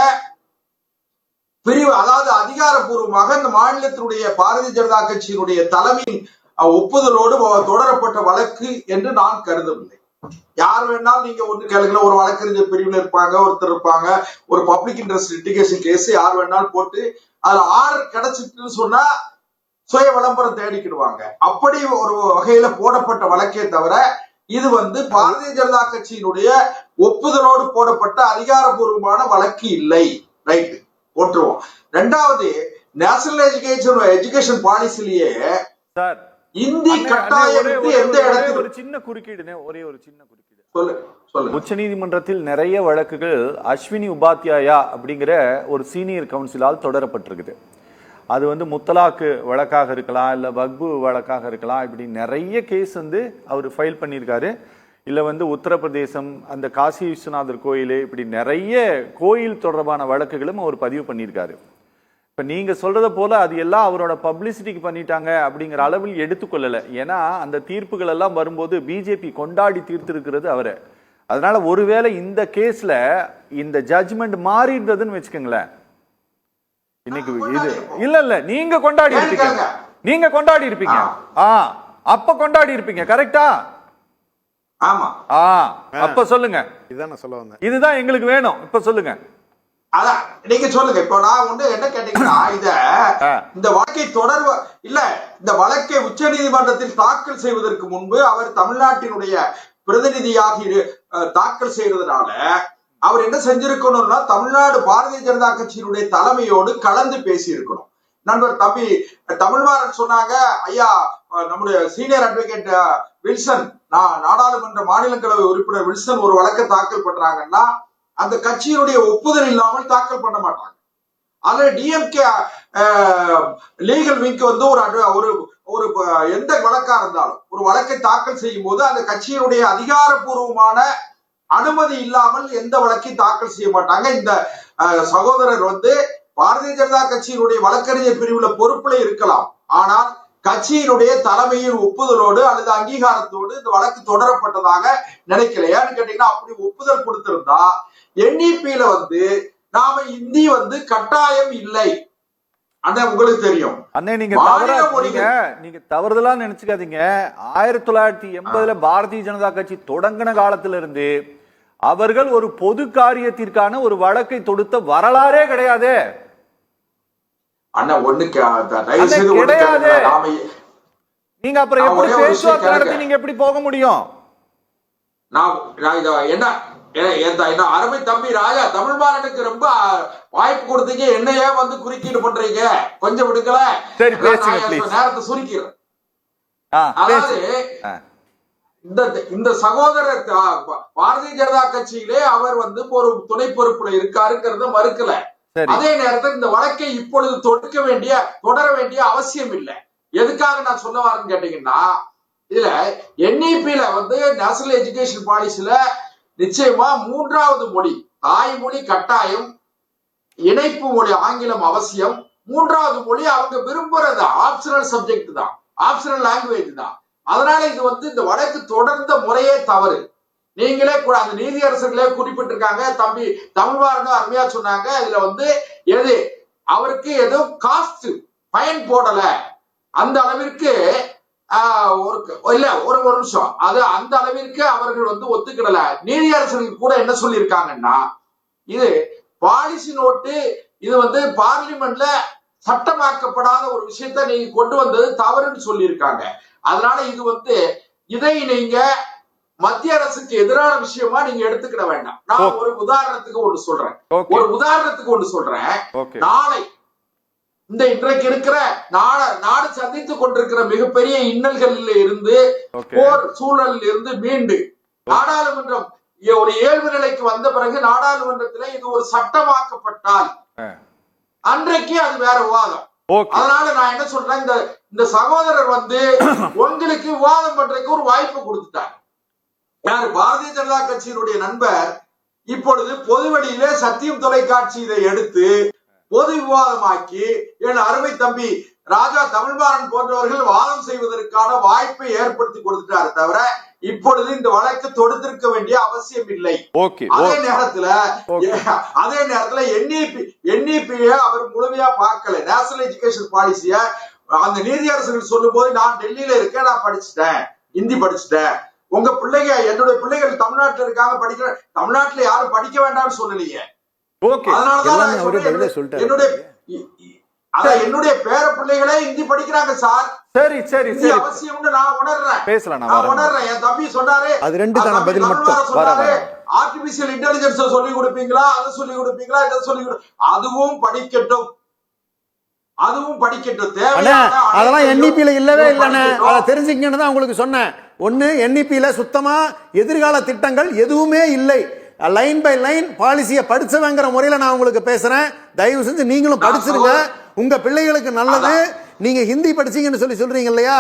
S3: பிரிவு, அதாவது அதிகாரப்பூர்வமாக இந்த மாநிலத்தினுடைய பாரதிய ஜனதா கட்சியினுடைய தலைமையின் ஒப்புதலோடு தொடரப்பட்ட வழக்கு என்று நான் கருதவில்லை. யார் வேணாலும் நீங்க ஒண்ணு கேளுங்க, ஒரு வழக்கறிஞர் பிரிவுல இருப்பாங்க, ஒருத்தர் இருப்பாங்க, ஒரு பப்ளிக் இன்ட்ரெஸ்ட் லிட்டிகேஷன் கேஸ் யார் வேணாலும் போட்டு அதுல ஆர்டர் கிடைச்சிட்டுன்னு சொன்னா சுய விளம்பரம் தேடிக்கிடுவாங்க. அப்படி ஒரு வகையில போடப்பட்ட வழக்கே தவிர இது பாரதிய ஜனதா கட்சியினுடைய ஒப்புதலோடு போடப்பட்ட அதிகாரப்பூர்வமான வழக்கு இல்லை. ரைட், போட்டுருவோம். 2வது, நேஷனல் எஜுகேஷன் பாலிசிலேயே
S1: சார்
S3: இந்தி கட்டாயம் எந்த இடத்துல,
S1: ஒரு சின்ன குறுக்கீடு, ஒரே ஒரு சின்ன குறுக்கீடு. உச்ச நீதிமன்றத்தில் நிறைய வழக்குகள் அஸ்வினி உபாத்யாயா அப்படிங்கிற ஒரு சீனியர் கவுன்சிலால் தொடரப்பட்டிருக்குது. அது முத்தலாக்கு வழக்காக இருக்கலாம், இல்ல வக்பு வழக்காக இருக்கலாம், இப்படி நிறைய கேஸ் அவர் ஃபைல் பண்ணியிருக்காரு. இல்ல வந்து உத்தரப்பிரதேசம் அந்த காசி விஸ்வநாதர் கோயில், இப்படி நிறைய கோயில் தொடர்பான வழக்குகளும் அவர் பதிவு பண்ணியிருக்காரு. இப்ப நீங்க சொல்றத போல அது எல்லாம் அவரோட பப்ளிசிட்டிக்கு பண்ணிட்டாங்க அப்படிங்கிற அளவில் எடுத்துக்கொள்ளல. ஏன்னா அந்த தீர்ப்புகள் எல்லாம் வரும்போது பிஜேபி கொண்டாடி தீர்த்திருக்கிறது அவரை. அதனால ஒருவேளை இந்த கேஸ்ல இந்த ஜட்ஜ்மெண்ட் மாறி இருந்ததுன்னு வச்சுக்கோங்களேன், இன்னைக்கு இது இல்ல நீங்க கொண்டாடி இருப்பீங்க, நீங்க கொண்டாடி இருப்பீங்க, அப்ப கொண்டாடி இருப்பீங்க, கரெக்டா?
S3: ஆமா.
S1: அப்ப சொல்லுங்க,
S2: இதுதான் நான் சொல்ல வந்தேன்,
S1: இதுதான் எங்களுக்கு வேணும், இப்ப சொல்லுங்க.
S3: அதான் நீங்க சொல்லுங்க. இப்ப நான் வந்து என்ன கேட்டீங்கன்னா, இந்த வழக்கை தொடர்பு இல்ல, இந்த வழக்கை உச்ச நீதிமன்றத்தில் தாக்கல் செய்வதற்கு முன்பு அவர் தமிழ்நாட்டினுடைய பிரதிநிதியாக தாக்கல் செய்யறதுனால அவர் என்ன செஞ்சிருக்கணும்னா, தமிழ்நாடு பாரதிய ஜனதா கட்சியினுடைய தலைமையோடு கலந்து பேசி இருக்கணும். நண்பர் தம்பி தமிழ்மாறன் சொன்னாங்க, ஐயா நம்முடைய சீனியர் அட்வொகேட் வில்சன், நாடாளுமன்ற மாநிலங்களவை உறுப்பினர் வில்சன் ஒரு வழக்கை தாக்கல் பண்றாங்கன்னா அந்த கட்சியினுடைய ஒப்புதல் இல்லாமல் தாக்கல் பண்ண மாட்டாங்க. அதுல டிஎம்கே லீகல் விங்க் வந்து ஒரு எந்த வழக்கா இருந்தாலும் ஒரு வழக்கை தாக்கல் செய்யும் போது அந்த கட்சியினுடைய அதிகாரப்பூர்வமான அனுமதி இல்லாமல் எந்த வழக்கையும் தாக்கல் செய்ய மாட்டாங்க. இந்த சகோதரர் வந்து பாரதிய ஜனதா கட்சியினுடைய வழக்கறிஞர் பிரிவுல பொறுப்புல இருக்கலாம், ஆனால் கட்சியினுடைய தலைமையின் ஒப்புதலோடு அல்லது அங்கீகாரத்தோடு இந்த வழக்கு தொடரப்பட்டதாக நினைக்கலையான்னு கேட்டீங்கன்னா, அப்படி ஒப்புதல் கொடுத்திருந்தா என்இபில வந்து நாம இந்தி வந்து கட்டாயம் இல்லை. அண்ணா உங்களுக்கு தெரியும்
S1: அண்ணே, நீங்க தவறுதலா நினைச்சுக்காதீங்க. 1980 பாரதிய ஜனதா கட்சி தொடங்கின காலத்துல இருந்து அவர்கள் ஒரு பொது காரியத்திற்கான ஒரு வழக்கை தொடுத்த வரலாறே கிடையாது.
S3: அண்ணா ஒண்ணு
S1: கிடையாது. நீங்க அப்புறம் எப்படி பேச்சுவார்த்தை நடத்தி நீங்க எப்படி போக முடியும்?
S3: என்ன அருமை தம்பி ராஜா தமிழ்மாறனுக்கு ரொம்ப வாய்ப்பு கொடுத்தீங்க, என்னையே வந்து குறுக்கீடு பண்றீங்க, கொஞ்சம் விடுக்கல.
S1: சரி, பேசுங்க,
S3: நேரத்தை சுருக்கிறேன். அதாவது இந்த சகோதரர் பாரதிய ஜனதா கட்சியிலே அவர் வந்து ஒரு துணை பொறுப்புல இருக்காருங்கிறத மறுக்கல. அதே நேரத்தில் இந்த வழக்கை இப்பொழுது தொடர வேண்டிய அவசியம் இல்லை. எதுக்காக நான் சொல்ல வரேன்னு கேட்டீங்கன்னா, இதுல என்இபில வந்து நேஷனல் எஜுகேஷன் பாலிசில நிச்சயமா 3வது மொழி தாய்மொழி கட்டாயம், இணைப்பு மொழி ஆங்கிலம் அவசியம், 3வது மொழி அவங்க விரும்புறது ஆப்ஷனல் சப்ஜெக்ட் தான், ஆப்ஷனல் லாங்குவேஜ் தான். அதனால இது வந்து இந்த வழக்கு தொடர்ந்த முறையே தவறு. நீங்களே அந்த நீதியரசர்களே குறிப்பிட்டிருக்காங்க, தம்பி தமிழ்மாறனும் அருமையா சொன்னாங்க. இதுல வந்து அவருக்கு ஏதோ காஸ்ட் ஃபைன் போடல, அந்த அளவிற்கு ஒரு நிமிஷம், அது அந்த அளவிற்கு அவர்கள் வந்து ஒத்துக்கிடல. நீதியரசர்கள் கூட என்ன சொல்லியிருக்காங்கன்னா, இது பாலிசி நோட்டு, இது வந்து பார்லிமெண்ட்ல சட்டமாக்கப்படாத ஒரு விஷயத்த நீங்க கொண்டு வந்தது தவறுன்னு சொல்லியிருக்காங்க. அதனால இது வந்து இதை நீங்க மத்திய அரசுக்கு எதிரான விஷயமா நீங்க எடுத்துக்கிட வேண்டாம். நான் ஒரு உதாரணத்துக்கு ஒன்று சொல்றேன். நாளை இந்த இன்றைக்கு இருக்கிற நாடு சந்தித்துக் கொண்டிருக்கிற மிகப்பெரிய இன்னல்களில் இருந்து, போர் சூழலில் இருந்து மீண்டு நாடாளுமன்றம் ஒரு இயல்பு நிலைக்கு வந்த பிறகு நாடாளுமன்றத்தில் இது ஒரு சட்டமாக்கப்பட்டால் அன்றைக்கு அது வேற விவாதம். அதனால நான் என்ன சொல்றேன், இந்த சகோதரர் வந்து உங்களுக்கு விவாதம் பண்றதுக்கு ஒரு வாய்ப்பு கொடுத்துட்டார். யாரு? பாரதிய ஜனதா கட்சியினுடைய நண்பர் இப்பொழுது பொது வெளியிலே சத்தியம் தொலைக்காட்சி இதை எடுத்து பொது விவாதமாக்கி என் அருமை தம்பி ராஜா தமிழ்மாறன் போன்றவர்கள் வாதம் செய்வதற்கான வாய்ப்பை ஏற்படுத்தி கொடுத்துட்டாரு தவிர இப்பொழுது இந்த வழக்கு தொடுத்திருக்க வேண்டிய அவசியம் இல்லை. அதே நேரத்துல என்இபிய அவர் முழுமையா பார்க்கல. நேஷனல் எஜுகேஷன் பாலிசிய அந்த நீதியரசர்கள் சொல்லும் போது, நான் டெல்லியில இருக்கேன், நான் படிச்சுட்டேன், ஹிந்தி படிச்சுட்டேன், உங்க பிள்ளைங்க என்னுடைய பிள்ளைகள் தமிழ்நாட்டுல இருக்காங்க படிக்கிற, தமிழ்நாட்டுல யாரும் படிக்க வேண்டாம்னு சொல்லலையே. என்னுடைய பேர பிள்ளைகளே ஹிந்தி படிக்கிறாங்க சார்.
S1: சரி சரி சரி,
S3: அவசியம்னு நான் உணர்றேன்.
S1: பேசலாம்,
S3: நான் உணர்றேன். என் தம்பி சொன்னாரு,
S2: அது ரெண்டுக்கான பதில் மட்டும்.
S3: ஆர்டிபிஷியல் இன்டெலிஜென்ஸ் சொல்லி கொடுப்பீங்களா, அதை சொல்லி கொடுப்பீங்களா, இதை சொல்லி அதுவும் படிக்கட்டும், அதுவும் படிக்கட்டும்.
S2: அதெல்லாம் என்இபில இல்லவே இல்லைன்னு அதை தெரிஞ்சுக்கணும்னு தான் உங்களுக்கு சொன்னேன். ஒன்னு, என்இபில சுத்தமா எதிர்கால திட்டங்கள் எதுவுமே இல்லை. லைன் பை லைன் பாலிசியை படிச்சவங்கிற முறையில் நான் உங்களுக்கு பேசுறேன். தயவு செஞ்சு நீங்களும் படிச்சிருங்க, உங்க பிள்ளைகளுக்கு நல்லது. நீங்க ஹிந்தி படிச்சீங்கன்னு சொல்றீங்க இல்லையா,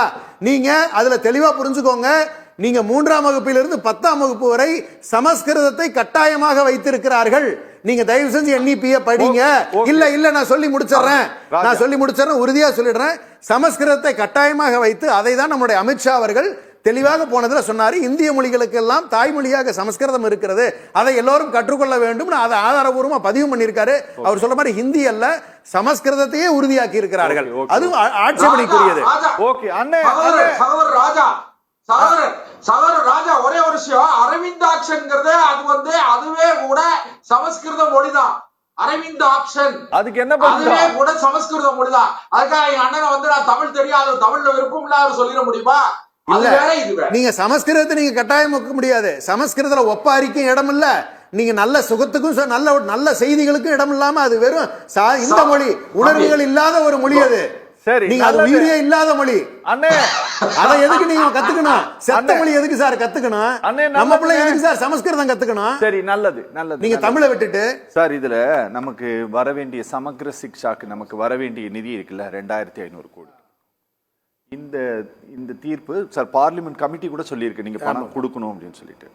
S2: நீங்க அதுல தெளிவா புரிஞ்சுக்கோங்க. நீங்க 3ஆம் வகுப்பிலிருந்து 10ஆம் வகுப்பு வரை சமஸ்கிருதத்தை கட்டாயமாக வைத்திருக்கிறார்கள். நீங்க தயவு செஞ்சு NEP படிங்க. இல்ல நான் சொல்லி முடிச்சிடறேன், உறுதியா சொல்லிடுறேன். சமஸ்கிருதத்தை கட்டாயமாக வைத்து அதை தான் நம்முடைய அமித்ஷா அவர்கள் தெளிவாக போனதுல சொன்னாரு. இந்திய மொழிகளுக்கு எல்லாம் தாய்மொழியாக சமஸ்கிருதம் இருக்கிறது, அதை எல்லோரும் கற்றுக்கொள்ள வேண்டும். அதை ஆதாரபூர்வமா பதிவு பண்ணியிருக்காரு. அவர் சொல்ற மாதிரி ஹிந்தி அல்ல, சமஸ்கிருதத்தையே உறுதியாக்கி இருக்கிறார்கள். அது ஆட்சேபனைக்குரியது.
S3: சகோதரர் ராஜா, ஒரே ஒரு விஷயம், அரவிந்தாக்ஷன்ங்கிறது அதுவே கூட சமஸ்கிருத மொழிதான். அரவிந்தாக்ஷன்
S1: அதுக்கு என்ன
S3: அதுவே கூட சமஸ்கிருத மொழிதான். அதுக்காக எங்க அண்ணனை நான் தமிழ் தெரியாது, தமிழ்ல விருப்பம் இல்ல அவர் சொல்லிட முடியுமா?
S2: நீங்க சமஸ்கிருதத்தை நீங்க கட்டாயம் வைக்க முடியாது. சமஸ்கிருதத்துல ஒப்பாரிக்கும் இடம் இல்ல, நீங்க நல்ல சுகத்துக்கும் நல்ல செய்திகளுக்கும் இடம் இல்லாம அது வெறும் இந்த மொழி உணர்வுகள் இல்லாத ஒரு மொழி. அது
S1: சரி,
S2: நீங்க அது உயிரியே இல்லாத மொழி.
S1: அண்ணே
S2: அதை எதுக்கு நீங்க கத்துக்கணும்? செத்த மொழி எதுக்கு சார் கத்துக்கணும்? நம்ம பிள்ளை எதுக்கு சார் சமஸ்கிருதம் கத்துக்கணும்?
S1: சரி, நல்லது.
S2: நீங்க தமிழை விட்டுட்டு
S1: சார், இதுல நமக்கு வர வேண்டிய சமக்ர சிக்ஷாக்கு நமக்கு வர வேண்டிய நிதி இருக்குல்ல, 2500 கோடி. இந்த தீர்ப்பு சார் பார்லிமெண்ட் கமிட்டி கூட சொல்லியிருக்கு, நீங்க பணம் கொடுக்கணும் அப்படின்னு சொல்லிட்டு.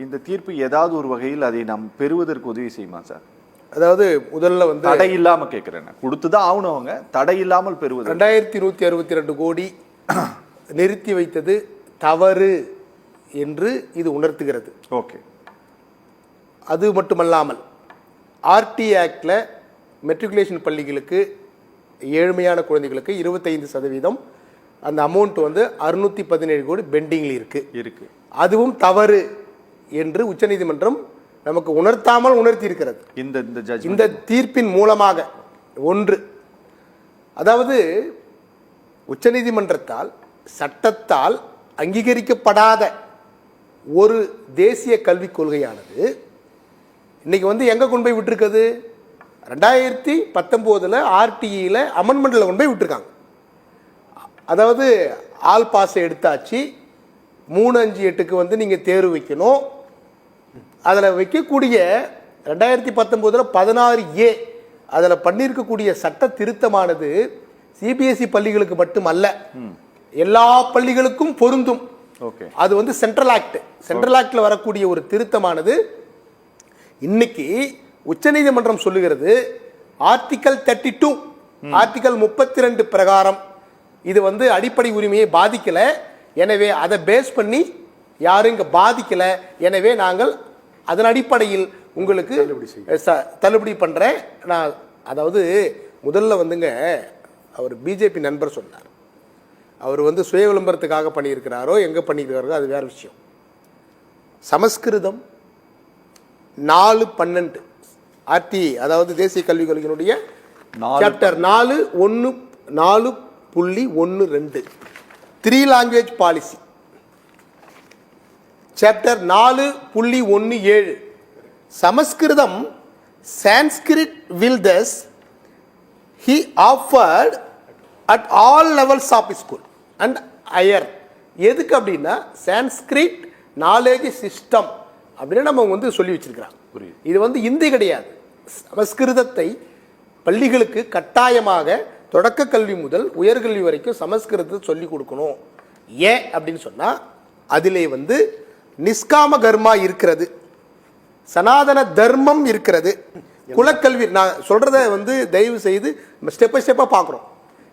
S1: இந்த தீர்ப்பு ஏதாவது ஒரு வகையில் அதை நாம் பெறுவதற்கு உதவி செய்யுமா சார்?
S2: அதாவது முதல்ல
S1: தடை இல்லாம கேட்கிறேன், கொடுத்துதான் ஆகணும், அவங்க தடை இல்லாமல் பெறுவது.
S2: 2162 கோடி நிறுத்தி வைத்தது தவறு என்று இது உணர்த்துகிறது.
S1: ஓகே.
S2: அது மட்டுமல்லாமல் RT ஆக்ட்ல மெட்ரிகுலேஷன் பள்ளிகளுக்கு ஏழ்மையான குழந்தைகளுக்கு 25% அந்த அமௌண்ட் 617 கோடி பெண்டிங்ல இருக்கு. அதுவும் தவறு என்று உச்சநீதிமன்றம் நமக்கு உணர்த்தி இருக்கிறது. இந்த தீர்ப்பின் மூலமாக ஒன்று, அதாவது உச்சநீதிமன்றத்தால் சட்டத்தால் அங்கீகரிக்கப்படாத ஒரு தேசிய கல்விக் கொள்கையானது இன்னைக்கு எங்க கொண்டு போய் விட்டுருக்குது? 2019 RTEல அமெண்ட்மெண்ட்ல கொண்டு போய் விட்டுருக்காங்க. அதாவது ஆல் பாஸ் எடுத்தாச்சு, 358க்கு நீங்க தேர்வு வைக்கணும். அதில் வைக்கக்கூடிய 2019 16A அதில் பண்ணியிருக்கக்கூடிய சட்ட திருத்தமானது CBSE பள்ளிகளுக்கு மட்டுமல்ல, எல்லா பள்ளிகளுக்கும் பொருந்தும். அது சென்ட்ரல் ஆக்ட்ல வரக்கூடிய ஒரு திருத்தமானது இன்னைக்கு உச்சநீதிமன்றம் சொல்லுகிறது ஆர்டிகல் 32 ஆர்டிகல் 32 பிரகாரம் இது அடிப்படை உரிமையை பாதிக்கல, எனவே அதை பேஸ் பண்ணி யாரும் இங்க பாதிக்கல, எனவே நாங்கள் அதன் அடிப்படையில் உங்களுக்கு தள்ளுபடி பண்றேன். நான் அதாவது முதல்ல அவர் பிஜேபி நண்பர் சொன்னார், அவர் சுய விளம்பரத்துக்காக பண்ணியிருக்கிறாரோ எங்க பண்ணியிருக்காரோ அது வேற விஷயம். சமஸ்கிருதம் 4/12 RTE அதாவது தேசிய கல்விக் கொள்கையினுடைய chapter 4.12 3 language policy, chapter 4.17 Samskritam Sanskrit will thus he offered at all levels of school and higher. எதுக்கு அப்படின்னா சான்ஸ்கிரிட் நாலேஜ் சிஸ்டம் அப்படின்னு நம்ம சொல்லி வச்சிருக்கிறாங்க. இது இந்தி கிடையாது. சமஸ்கிருதத்தை பள்ளிகளுக்கு கட்டாயமாக தொடக்க கல்வி முதல் உயர்கல்வி வரைக்கும் சமஸ்கிருதத்தை சொல்லி கொடுக்கணும். ஏன் அப்படின்னு சொன்னா அதிலே நிஷ்காம கர்மா இருக்கிறது, சனாதன தர்மம் இருக்கிறது, குலக்கல்வி. நான் சொல்றத தயவு செய்து ஸ்டெப் பை ஸ்டெப்பா பார்க்குறோம்.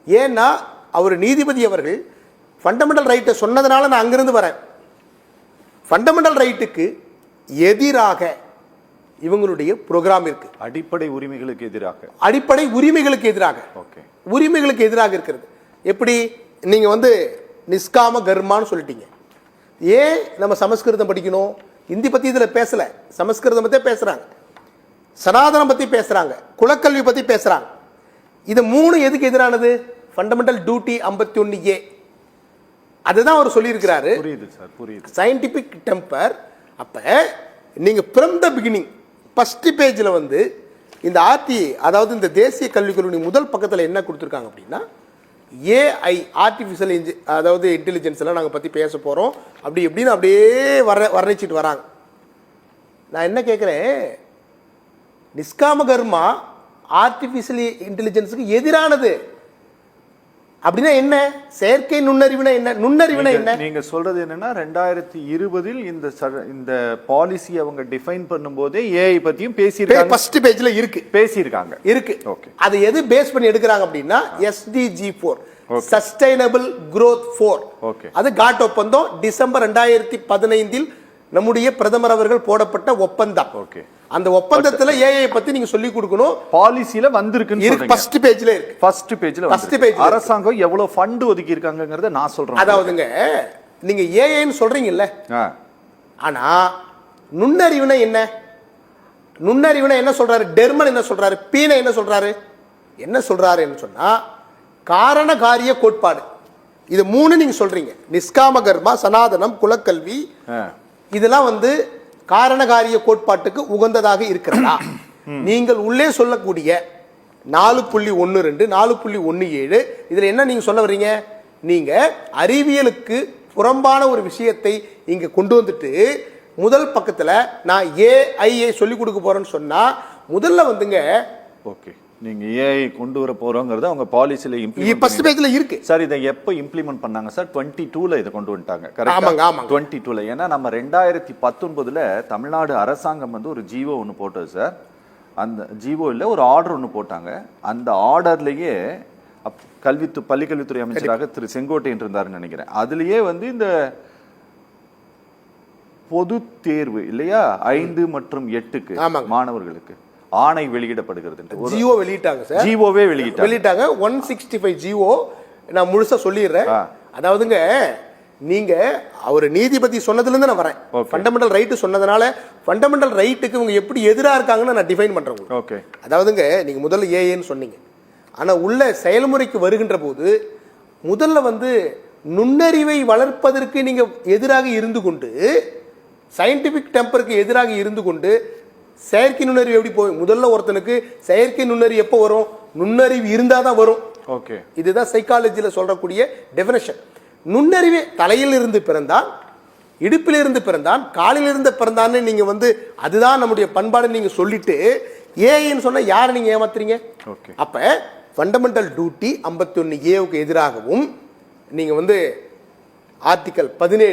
S2: ஏன்னா அவர் நீதிபதி அவர்கள் ஃபண்டமெண்டல் ரைட்டை சொன்னதுனால நான் அங்கிருந்து வரேன். ஃபண்டமெண்டல் ரைட்டுக்கு எதிராக இவங்களுடைய ப்ரோக்ராம் இருக்கு.
S1: அடிப்படை உரிமைகளுக்கு எதிராக
S2: உரிமைகளுக்கு எதிராக இருக்கிறது. எப்படி நீங்க நிஷ்காம கர்மான்னு சொல்லிட்டீங்க. ஏன் நம்ம சமஸ்கிருதம் படிக்கணும்? இந்தி பத்தி இதுல பேசல, சமஸ்கிருதம் பத்தி பேசுறாங்க, சனாதனம் பத்தி பேசுறாங்க, குலக்கல்வி பத்தி பேசுறாங்க. இது 3 எதுக்கு எதிரானது? Fundamental duty 51A. அதுதான் அவர் சொல்லியிருக்கிறாரு. Scientific temper. அப்ப நீங்க ஃப்ரம் த பிகினிங் ஃபர்ஸ்ட் பேஜ்ல இந்த RTE அதாவது இந்த தேசிய கல்விக் கொள்கை முதல் பக்கத்தில் என்ன கொடுத்துருக்காங்க அப்படின்னா AI ஆர்டிஃபிஷியல் அதாவது இன்டெலிஜென்ஸ் எல்லாம் நாங்கள் பற்றி பேச போகிறோம் அப்படி எப்படின்னு அப்படியே வர்ணிச்சிட்டு வராங்க. நான் என்ன கேட்குறேன், நிஷ்காம கர்மா ஆர்டிஃபிஷியல் இன்டெலிஜென்ஸுக்கு எதிரானது.
S4: அப்படின்னா என்ன? செயற்கை நுண்ணறிவுனா என்ன? நுண்ணறிவுனா என்ன?
S1: நீங்க சொல்றது என்னன்னா 2020 இந்த பாலிசி அவங்க டிஃபைன் பண்ணும்போதே ஏஐ பத்தியும் பேசியிருக்காங்க.
S4: ஃபர்ஸ்ட் பேஜ்ல பேசியிருக்காங்க.
S1: ஓகே.
S4: அது எது பேஸ் பண்ணி எடுக்கிறாங்க அப்படின்னா SDG 4, சஸ்டைனபிள் growth 4.
S1: ஓகே.
S4: அது காட் ஒப்பந்தம் டிசம்பர் 2015 நம்முடைய பிரதமர் அவர்கள் போடப்பட்ட ஒப்பந்தம்.
S1: ஓகே.
S4: அந்த ஒப்பந்தத்துல ஏஐ பத்தி நீங்க சொல்லி கொடுக்கணும்.
S1: பாலிசில வந்திருக்குன்னு சொல்றீங்க.
S4: ஃபர்ஸ்ட் பேஜ்ல இருக்கு.
S1: ஃபர்ஸ்ட் பேஜ்ல அரசாங்கம் எவ்வளவு ஃபண்ட் ஒதுக்கி இருக்காங்கங்கறத நான் சொல்றேன்.
S4: அதாவதுங்க நீங்க ஏஐன்னு சொல்றீங்கல்ல, ஆனா நுண்ணறிவுனா என்ன? நுண்ணறிவுனா என்ன சொல்றாரு? டெர்மன் என்ன சொல்றாரு? பீன என்ன சொல்றாரு? என்ன சொல்றாருன்னு சொன்னா காரண காரிய கோட்பாடு. இது மூணு நீங்க சொல்றீங்க. நிஷ்காம கர்மா, சனாதனம், குலக்கல்வி, இதெல்லாம் காரணகாரிய கோட்பாட்டுக்கு உகந்ததாக இருக்கிறதா? நீங்கள் உள்ளே சொல்லக்கூடிய 4.12 4.17 இதுல என்ன நீங்க சொல்ல வர்றீங்க? நீங்க அறிவியலுக்கு புறம்பான ஒரு விஷயத்தை இங்க கொண்டு வந்துட்டு முதல் பக்கத்துல நான் ஏஐ சொல்லி கொடுக்க போறேன்னு சொன்னா முதல்ல
S1: ஓகே, நீங்க ஏஐ கொண்டு வர போறோங்கிறது அவங்க பாலிசில
S4: ஃபர்ஸ்ட் பேஜ்ல இருக்கு
S1: சார். இதை எப்ப இம்ப்ளிமெண்ட் பண்ணாங்க சார்? 22ல இதை கொண்டு வந்துட்டாங்க. கரெக்ட்டா?
S4: ஆமாங்க.
S1: 22ல. ஏன்னா நம்ம 2019ல தமிழ்நாடு அரசாங்கம் ஒரு ஜிஓ ஒன்று போட்டது சார். அந்த ஜிஓ இல்ல ஒரு ஆர்டர் ஒன்று போட்டாங்க. அந்த ஆர்டர்லயே பள்ளிக்கல்வித்துறை அமைச்சராக திரு செங்கோட்டையன் இருந்தாருன்னு நினைக்கிறேன். அதுலயே இந்த பொது தேர்வு இல்லையா 5 மற்றும் 8க்கு மாணவர்களுக்கு ஆணை வெளியிடப்படுகிறது.
S4: ஜிஓ வெளியிட்டாங்க சார்.
S1: ஜிஓவே வெளியிட்டாங்க
S4: 165 ஜிஓ. நான் முழுசா சொல்லிடுறேன். அதாவதுங்க நீங்க அவர் நீதிபதி சொன்னதுல இருந்து நான் வரேன். ஃபண்டமெண்டல் ரைட் சொன்னதுனால ஃபண்டமெண்டல் ரைட்டுக்கு இவங்க எப்படி எதிரா இருக்காங்கன்னு நான் டிஃபைன் பண்றேன்.
S1: ஓகே.
S4: அதாவதுங்க நீங்க முதல்ல ஏஏன்னு சொன்னீங்க. ஆனா உள்ள செயல்முறைக்கு வருகின்ற போது முதல்ல நுண்ணறிவை வளர்ப்பதற்கு நீங்க எதிராக இருந்து கொண்டு, சயின்டிபிக் டெம்பருக்கு எதிராக இருந்து கொண்டு செயற்கை நுண்ணறிவு எப்படி போய் முதல்ல ஒருத்தனுக்கு செயற்கை நுண்ணறிவு எப்போ வரும்? நுண்ணறிவு இருந்தாதான் வரும்.
S1: ஓகே.
S4: இதுதான் சைக்காலஜில சொல்றக்கூடிய டெஃபினேஷன். நுண்ணறிவு தலையில் இருந்து பிறந்தான், இடுப்பில் இருந்து பிறந்தான், காலில் இருந்து பிறந்தான்னு நீங்க அதுதான் நம்முடைய பண்பாடு நீங்க சொல்லிட்டு ஏஐன்னு சொன்னா யாரை நீங்க ஏமாத்துறீங்க? அப்ப ஃபண்டமெண்டல் டியூட்டி 51A எதிராகவும் நீங்க ஆர்டிகல் 17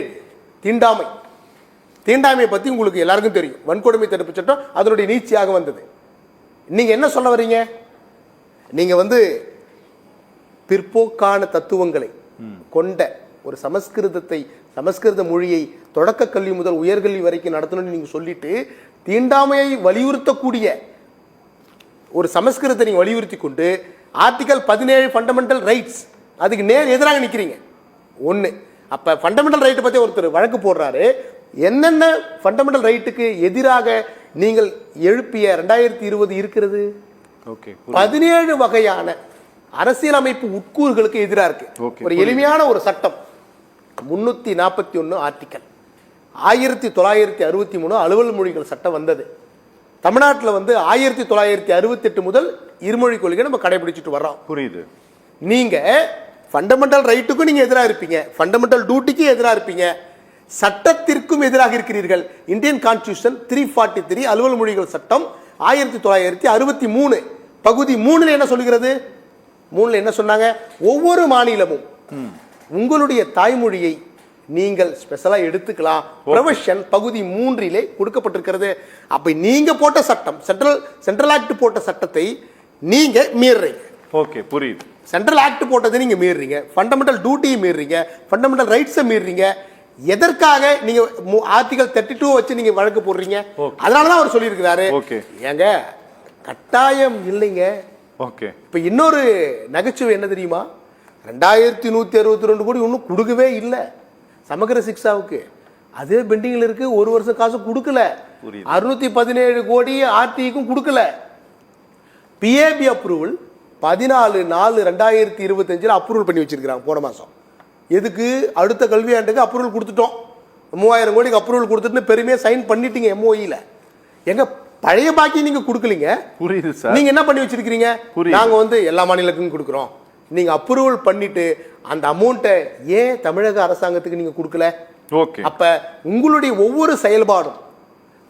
S4: தீண்டாமை பத்தி உங்களுக்கு எல்லாருக்கும் தெரியும். வன்கொடுமை தடுப்பு சட்டம் அதனுடைய நீட்சியாக வந்தது. நீங்க என்ன சொல்ல வர்றீங்க? நீங்க பிற்போக்கான தத்துவங்களை கொண்ட ஒரு சமஸ்கிருத மொழியை தொடக்க கல்வி முதல் உயர்கல்வி வரைக்கும் நடத்தணும்னு நீங்க சொல்லிட்டு தீண்டாமையை வலியுறுத்தக்கூடிய ஒரு சமஸ்கிருதத்தை நீங்க வலியுறுத்தி கொண்டு ஆர்டிகல் 17 ஃபண்டமெண்டல் ரைட்ஸ் அதுக்கு நேர் எதிராக நிக்கிறீங்க. ஒண்ணு. அப்ப ஃபண்டமெண்டல் ரைட் பத்தி ஒருத்தர் வழக்கு போடுறாரு. என்னென்ன ஃபண்டமெண்டல் ரைட்டுக்கு எதிராக நீங்கள் எழுப்பிய 2020 இருக்கிறது? 17 வகையான அரசியலமைப்பு உட்கூறுகளுக்கு எதிராக இருக்கு. ஒரு எளிமையான ஒரு சட்டம் 341 ஆர்டிக்கல் 1963 அலுவல் மொழிகள் சட்டம் வந்தது. தமிழ்நாட்டில் 1968 முதல் இருமொழி கொள்கை நம்ம கடைபிடிச்சிட்டு வர்றோம்.
S1: புரியுது.
S4: நீங்க ஃபண்டமெண்டல் ரைட்டுக்கும் நீங்க எதிராக இருப்பீங்க, ஃபண்டமெண்டல் டியூட்டிக்கு எதிராக இருப்பீங்க, சட்டத்திற்கும் எதிராக இருக்கிறீர்கள். இந்தியன் கான்ஸ்டிடியூஷன் 343 அலுவல் மொழிகள் சட்டம் 1963 பகுதி 3 என்ன சொல்கிறது? 3 என்ன சொன்னாங்க? ஒவ்வொரு மாநிலமும் உங்களுடைய தாய்மொழியை நீங்கள் ஸ்பெஷலா எடுத்துக்கலாம். ப்ரொவிஷன் பகுதி 3 கொடுக்கப்பட்டிருக்கிறது. அப்ப நீங்க போட்ட சட்டம், சென்ட்ரல் ஆக்ட் போட்ட சட்டத்தை நீங்க மீறுறீங்க.
S1: ஓகே, புரியுது.
S4: சென்ட்ரல் ஆக்ட் போட்டதை நீங்க மீறுறீங்க, ஃபண்டமெண்டல் டியூட்டியை மீறுறீங்க, ஃபண்டமெண்டல் ரைட்ஸை மீறுறீங்க. எதற்காக நீங்க ஆர்டிகல் 32 வச்சு நீங்க வழக்கு போடுறீங்க? அதனாலதான் அவர் சொல்லி இருக்கிறாரு. ஏங்க கட்டாயம் இல்லைங்க. இப்ப இன்னொரு நகைச்சுவை என்ன தெரியுமா? 2162 கோடி ஒன்னும் கொடுக்கவே இல்லை சமகர சிக்ஷாவுக்கு. அதே பெண்டிங்ல இருக்கு. ஒரு வருஷம் காசு கொடுக்கல. 617 கோடி ஆர்டிக்கும் கொடுக்கல. பிஏபி அப்ரூவல் 14/4/2025 அப்ரூவல் பண்ணி வச்சிருக்காங்க போன மாசம். எதுக்கு? அடுத்த கல்வியாண்டுக்கு அப்ரூவல் கொடுத்துட்டோம். 3000 கோடிக்கு அப்ரூவல் கொடுத்துட்டு பெருமையா சைன் பண்ணிட்டீங்க எம்ஓஇல. எங்க பழைய பாக்கி நீங்க கொடுக்கலீங்க.
S1: புரியுது சார்.
S4: நீங்க என்ன பண்ணி வச்சிருக்கீங்க? நாங்க எல்லா மாநிலத்துக்கும் கொடுக்குறோம். நீங்க அப்ரூவல் பண்ணிட்டு அந்த அமௌண்ட்டை ஏன் தமிழக அரசாங்கத்துக்கு நீங்க கொடுக்கல? அப்ப உங்களுடைய ஒவ்வொரு செயல்பாடும்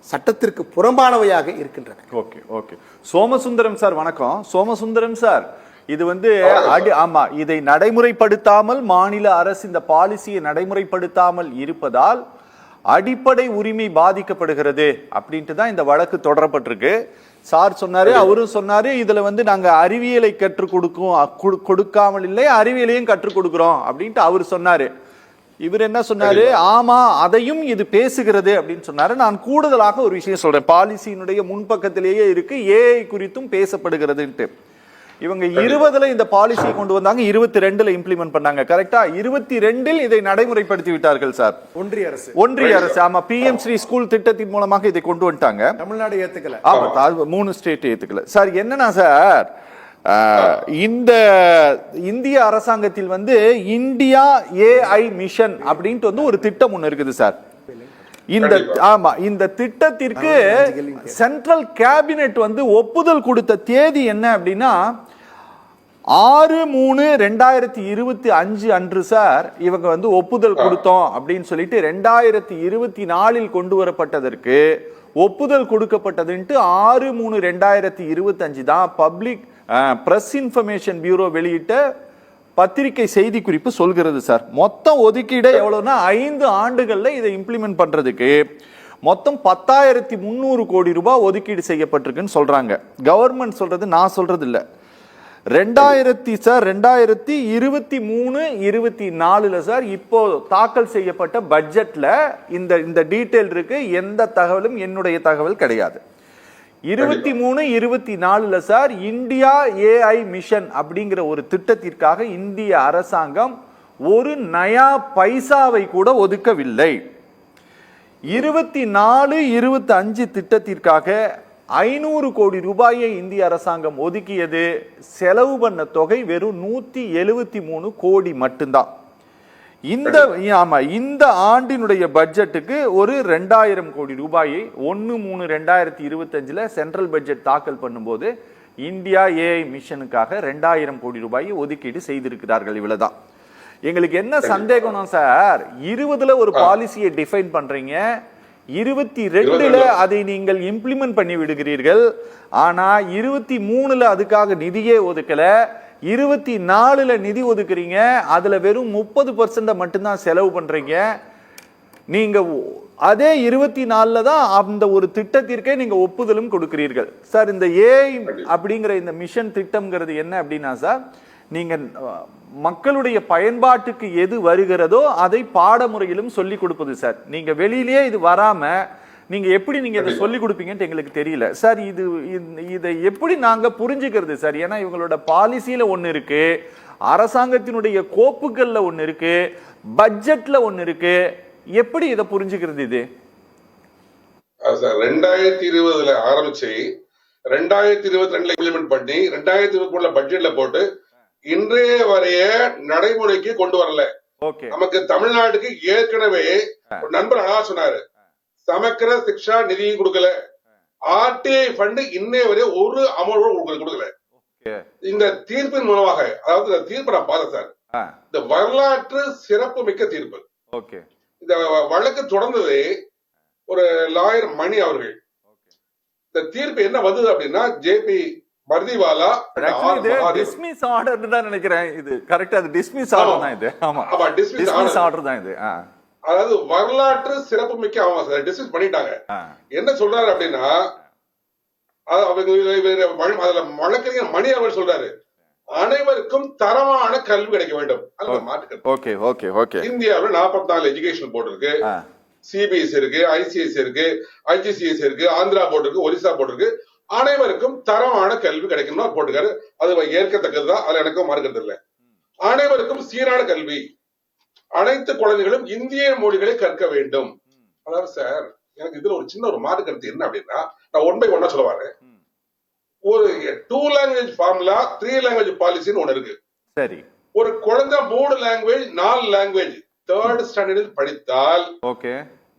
S4: சட்டத்திற்கு புறம்பானவையாக இருக்கின்றன.
S1: ஓகே. சோமசுந்தரம் சார் வணக்கம். சோமசுந்தரம் சார், இது ஆமா, இதை நடைமுறைப்படுத்தாமல் மாநில அரசு இந்த பாலிசியை நடைமுறைப்படுத்தாமல் இருப்பதால் அடிப்படை உரிமை பாதிக்கப்படுகிறது அப்படின்ட்டு தான் இந்த வழக்கு தொடரப்பட்டிருக்கு. சார் சொன்னாரு, அவரும் சொன்னாரு, இதுல நாங்க அறிவியலை கற்றுக் கொடுக்காமல் இல்லை, அறிவியலையும் கற்றுக் கொடுக்கிறோம் அப்படின்ட்டு அவர் சொன்னாரு. இவர் என்ன சொன்னாரு, ஆமா அதையும் இது பேசுகிறது அப்படின்னு சொன்னாரு. நான் கூடுதலாக ஒரு விஷயம் சொல்றேன், பாலிசியினுடைய முன்பக்கத்திலேயே இருக்கு, ஏஐ குறித்தும் பேசப்படுகிறதுன்ட்டு. இவங்க 20ல இந்த பாலிசியை கொண்டு வந்தாங்க, 22ல இம்ப்ளிமெண்ட் பண்ணாங்க. கரெக்டா? 22ல் இதை நடைமுறைப்படுத்தி விட்டார்கள் சார். ஒன்றிய அரசு ஆமா, PM ஸ்ரீ ஸ்கூல் திட்டத்தின் மூலமாக இதை கொண்டு வந்துட்டாங்க.
S2: தமிழ்நாடு ஏத்துக்கல.
S1: ஆமா, 3 ஸ்டேட் ஏத்துக்கல. சார் என்னன்னா சார், இந்த இந்திய அரசாங்கத்தில் இந்தியா AI மிஷன் அப்படின்ட்டு ஒரு திட்டம் ஒண்ணு இருக்குது சார். இந்த திட்டத்திற்கு சென்ட்ரல் கேபினெட் ஒப்புதல் கொடுத்த தேதி என்ன அப்படின்னா 6/3/2025 அன்று சார் இவங்க ஒப்புதல் கொடுத்தோம் அப்படின்னு சொல்லிட்டு 2024 கொண்டு வரப்பட்டதற்கு ஒப்புதல் கொடுக்கப்பட்டதுன்ட்டு 6/3/2025 தான் பப்ளிக் பிரஸ் இன்ஃபர்மேஷன் பியூரோ வெளியிட்ட பத்திரிகை செய்தி குறிப்பு சொல்கிறது சார். மொத்தம் ஒதுக்கீடு எவ்வளவுன்னா 5 ஆண்டுகள்ல இதை இம்ப்ளிமெண்ட் பண்றதுக்கு மொத்தம் 10,300 கோடி ரூபாய் ஒதுக்கீடு செய்யப்பட்டிருக்குன்னு சொல்றாங்க. கவர்மெண்ட் சொல்றது, நான் சொல்றது இல்ல. 2023-24 சார் இப்போ தாக்கல் செய்யப்பட்ட பட்ஜெட்ல இந்த டீடைல் இருக்கு. எந்த தகவலும் என்னுடைய தகவல் கிடையாது. 23-24 சார் இந்தியா AI மிஷன் அப்படிங்கிற ஒரு திட்டத்திற்காக இந்திய அரசாங்கம் ஒரு நயா பைசாவை கூட ஒதுக்கவில்லை. 24-25 திட்டத்திற்காக 500 கோடி ரூபாயை இந்திய அரசாங்கம் ஒதுக்கியது. செலவு பண்ண தொகை வெறும் 173 கோடி மட்டும்தான். இந்த ஆண்டினுடைய பட்ஜெட்டுக்கு ஒரு 2000 கோடி ரூபாயை 1/3/2025 சென்ட்ரல் பட்ஜெட் தாக்கல் பண்ணும்போது இந்தியா AI மிஷனுக்காக 2000 கோடி ரூபாயை ஒதுக்கீடு செய்திருக்கிறார்கள். இவ்வளவுதான். எங்களுக்கு என்ன சந்தேகம் சார், 20ல ஒரு பாலிசியை டிஃபைன் பண்றீங்க, 22ல அதை நீங்கள் இம்ப்ளிமெண்ட் பண்ணி விடுகிறீர்கள். ஆனா 23ல அதுக்காக நிதியே ஒதுக்கல, 24ல நிதி ஒதுக்குறீங்க, அதுல வெறும் 30% மட்டும்தான் செலவு பண்றீங்க. நீங்க அதே 24ல தான் அந்த ஒரு திட்டத்திற்கே நீங்க ஒப்புதலும் கொடுக்கிறீர்கள் சார். இந்த AI அப்படிங்கிற இந்த மிஷன் திட்டம்ங்கிறது என்ன அப்படின்னா சார், நீங்க மக்களுடைய பயன்பாட்டுக்கு எது வருகிறதோ அதை பாடமுறையிலும் சொல்லி கொடுப்பது சார். நீங்க வெளியிலேயே இது வராம நீங்க எப்படி இதை சொல்லி கொடுப்பீங்கன்னு எங்களுக்கு தெரியல சார். இதை எப்படி நாங்க புரிஞ்சுக்கிறது சார்? ஏன்னா இவங்களோட பாலிசியில ஒண்ணு இருக்கு, அரசாங்கத்தினுடைய கோப்புகள்ல ஒண்ணு இருக்கு, பட்ஜெட்ல ஒண்ணு இருக்கு. எப்படி இதை புரிஞ்சுக்கிறது? இது
S5: 2020ல ஆரம்பிச்சு 2022ல இம்ப்ளிமெண்ட் பண்ணி 2023ல பட்ஜெட்ல போட்டு இன்றைய வரைய நடைமுறைக்கு கொண்டு வரல. நமக்கு தமிழ்நாட்டுக்கு ஏற்கனவே ஒரு நண்பர் அழகா சொன்னாரு, சமக்கிர சிக்ஷா நிதியும் கொடுக்கல, RTI ஃபண்ட் இன்னைய வரைய ஒரு அமௌண்ட் கொடுக்கல. இந்த தீர்ப்பின் மூலமாக, அதாவது இந்த தீர்ப்பு நான் பார்த்தேன் சார், இந்த வரலாற்று சிறப்பு மிக்க தீர்ப்பு. இந்த வழக்கு தொடர்ந்தது ஒரு லாயர் மணி அவர்கள். இந்த தீர்ப்பு என்ன வந்தது அப்படின்னா, JP பர்திவாலா
S1: டிஸ்மிஸ் ஆர்டர் தான் நினைக்கிறேன். இது கரெக்ட்டா, அது டிஸ்மிஸ் ஆர்டர் தான் இது. ஆமா, டிஸ்மிஸ் ஆர்டர் தான் இது.
S5: அதாவது வரலாற்று சிறப்பு மிக்க அவன் டிஸ்மிஸ் பண்ணிட்டாங்க. என்ன சொல்றாரு அப்படின்னா, வழக்கறிஞர் மணி அவர் சொல்றாரு, அனைவருக்கும் தரமான கல்வி கிடைக்க வேண்டும். இந்தியாவில் 44 எஜுகேஷன் போர்டு இருக்கு, CBSE இருக்கு, ICSE இருக்கு, IGCSE இருக்கு, ஆந்திரா போர்டு இருக்கு, ஒரிசா போர்டு இருக்கு. அனைவருக்கும் தரமான கல்வி கிடைக்கணும்னு போட்டுக்காரு. அது ஏற்கத்தக்கதுதான், அதுல எனக்கும் மறுக்கிறது இல்லை. அனைவருக்கும் சீரான கல்வி, அனைத்து குழந்தைகளும் இந்திய மொழிகளை கற்க வேண்டும். அதாவது சார், எனக்கு இதுல ஒரு சின்ன ஒரு மாற்று கருத்து என்ன அப்படின்னா, நான் 1 by 1 சொல்லுவாரு. ஒரு 2 லாங்குவேஜ் ஃபார்முலா, 3 லாங்குவேஜ் பாலிசின்னு ஒண்ணு இருக்கு.
S1: சரி,
S5: ஒரு குழந்தை 3 லாங்குவேஜ் 4 லாங்குவேஜ் 3rd ஸ்டாண்டர்டில் படித்தால்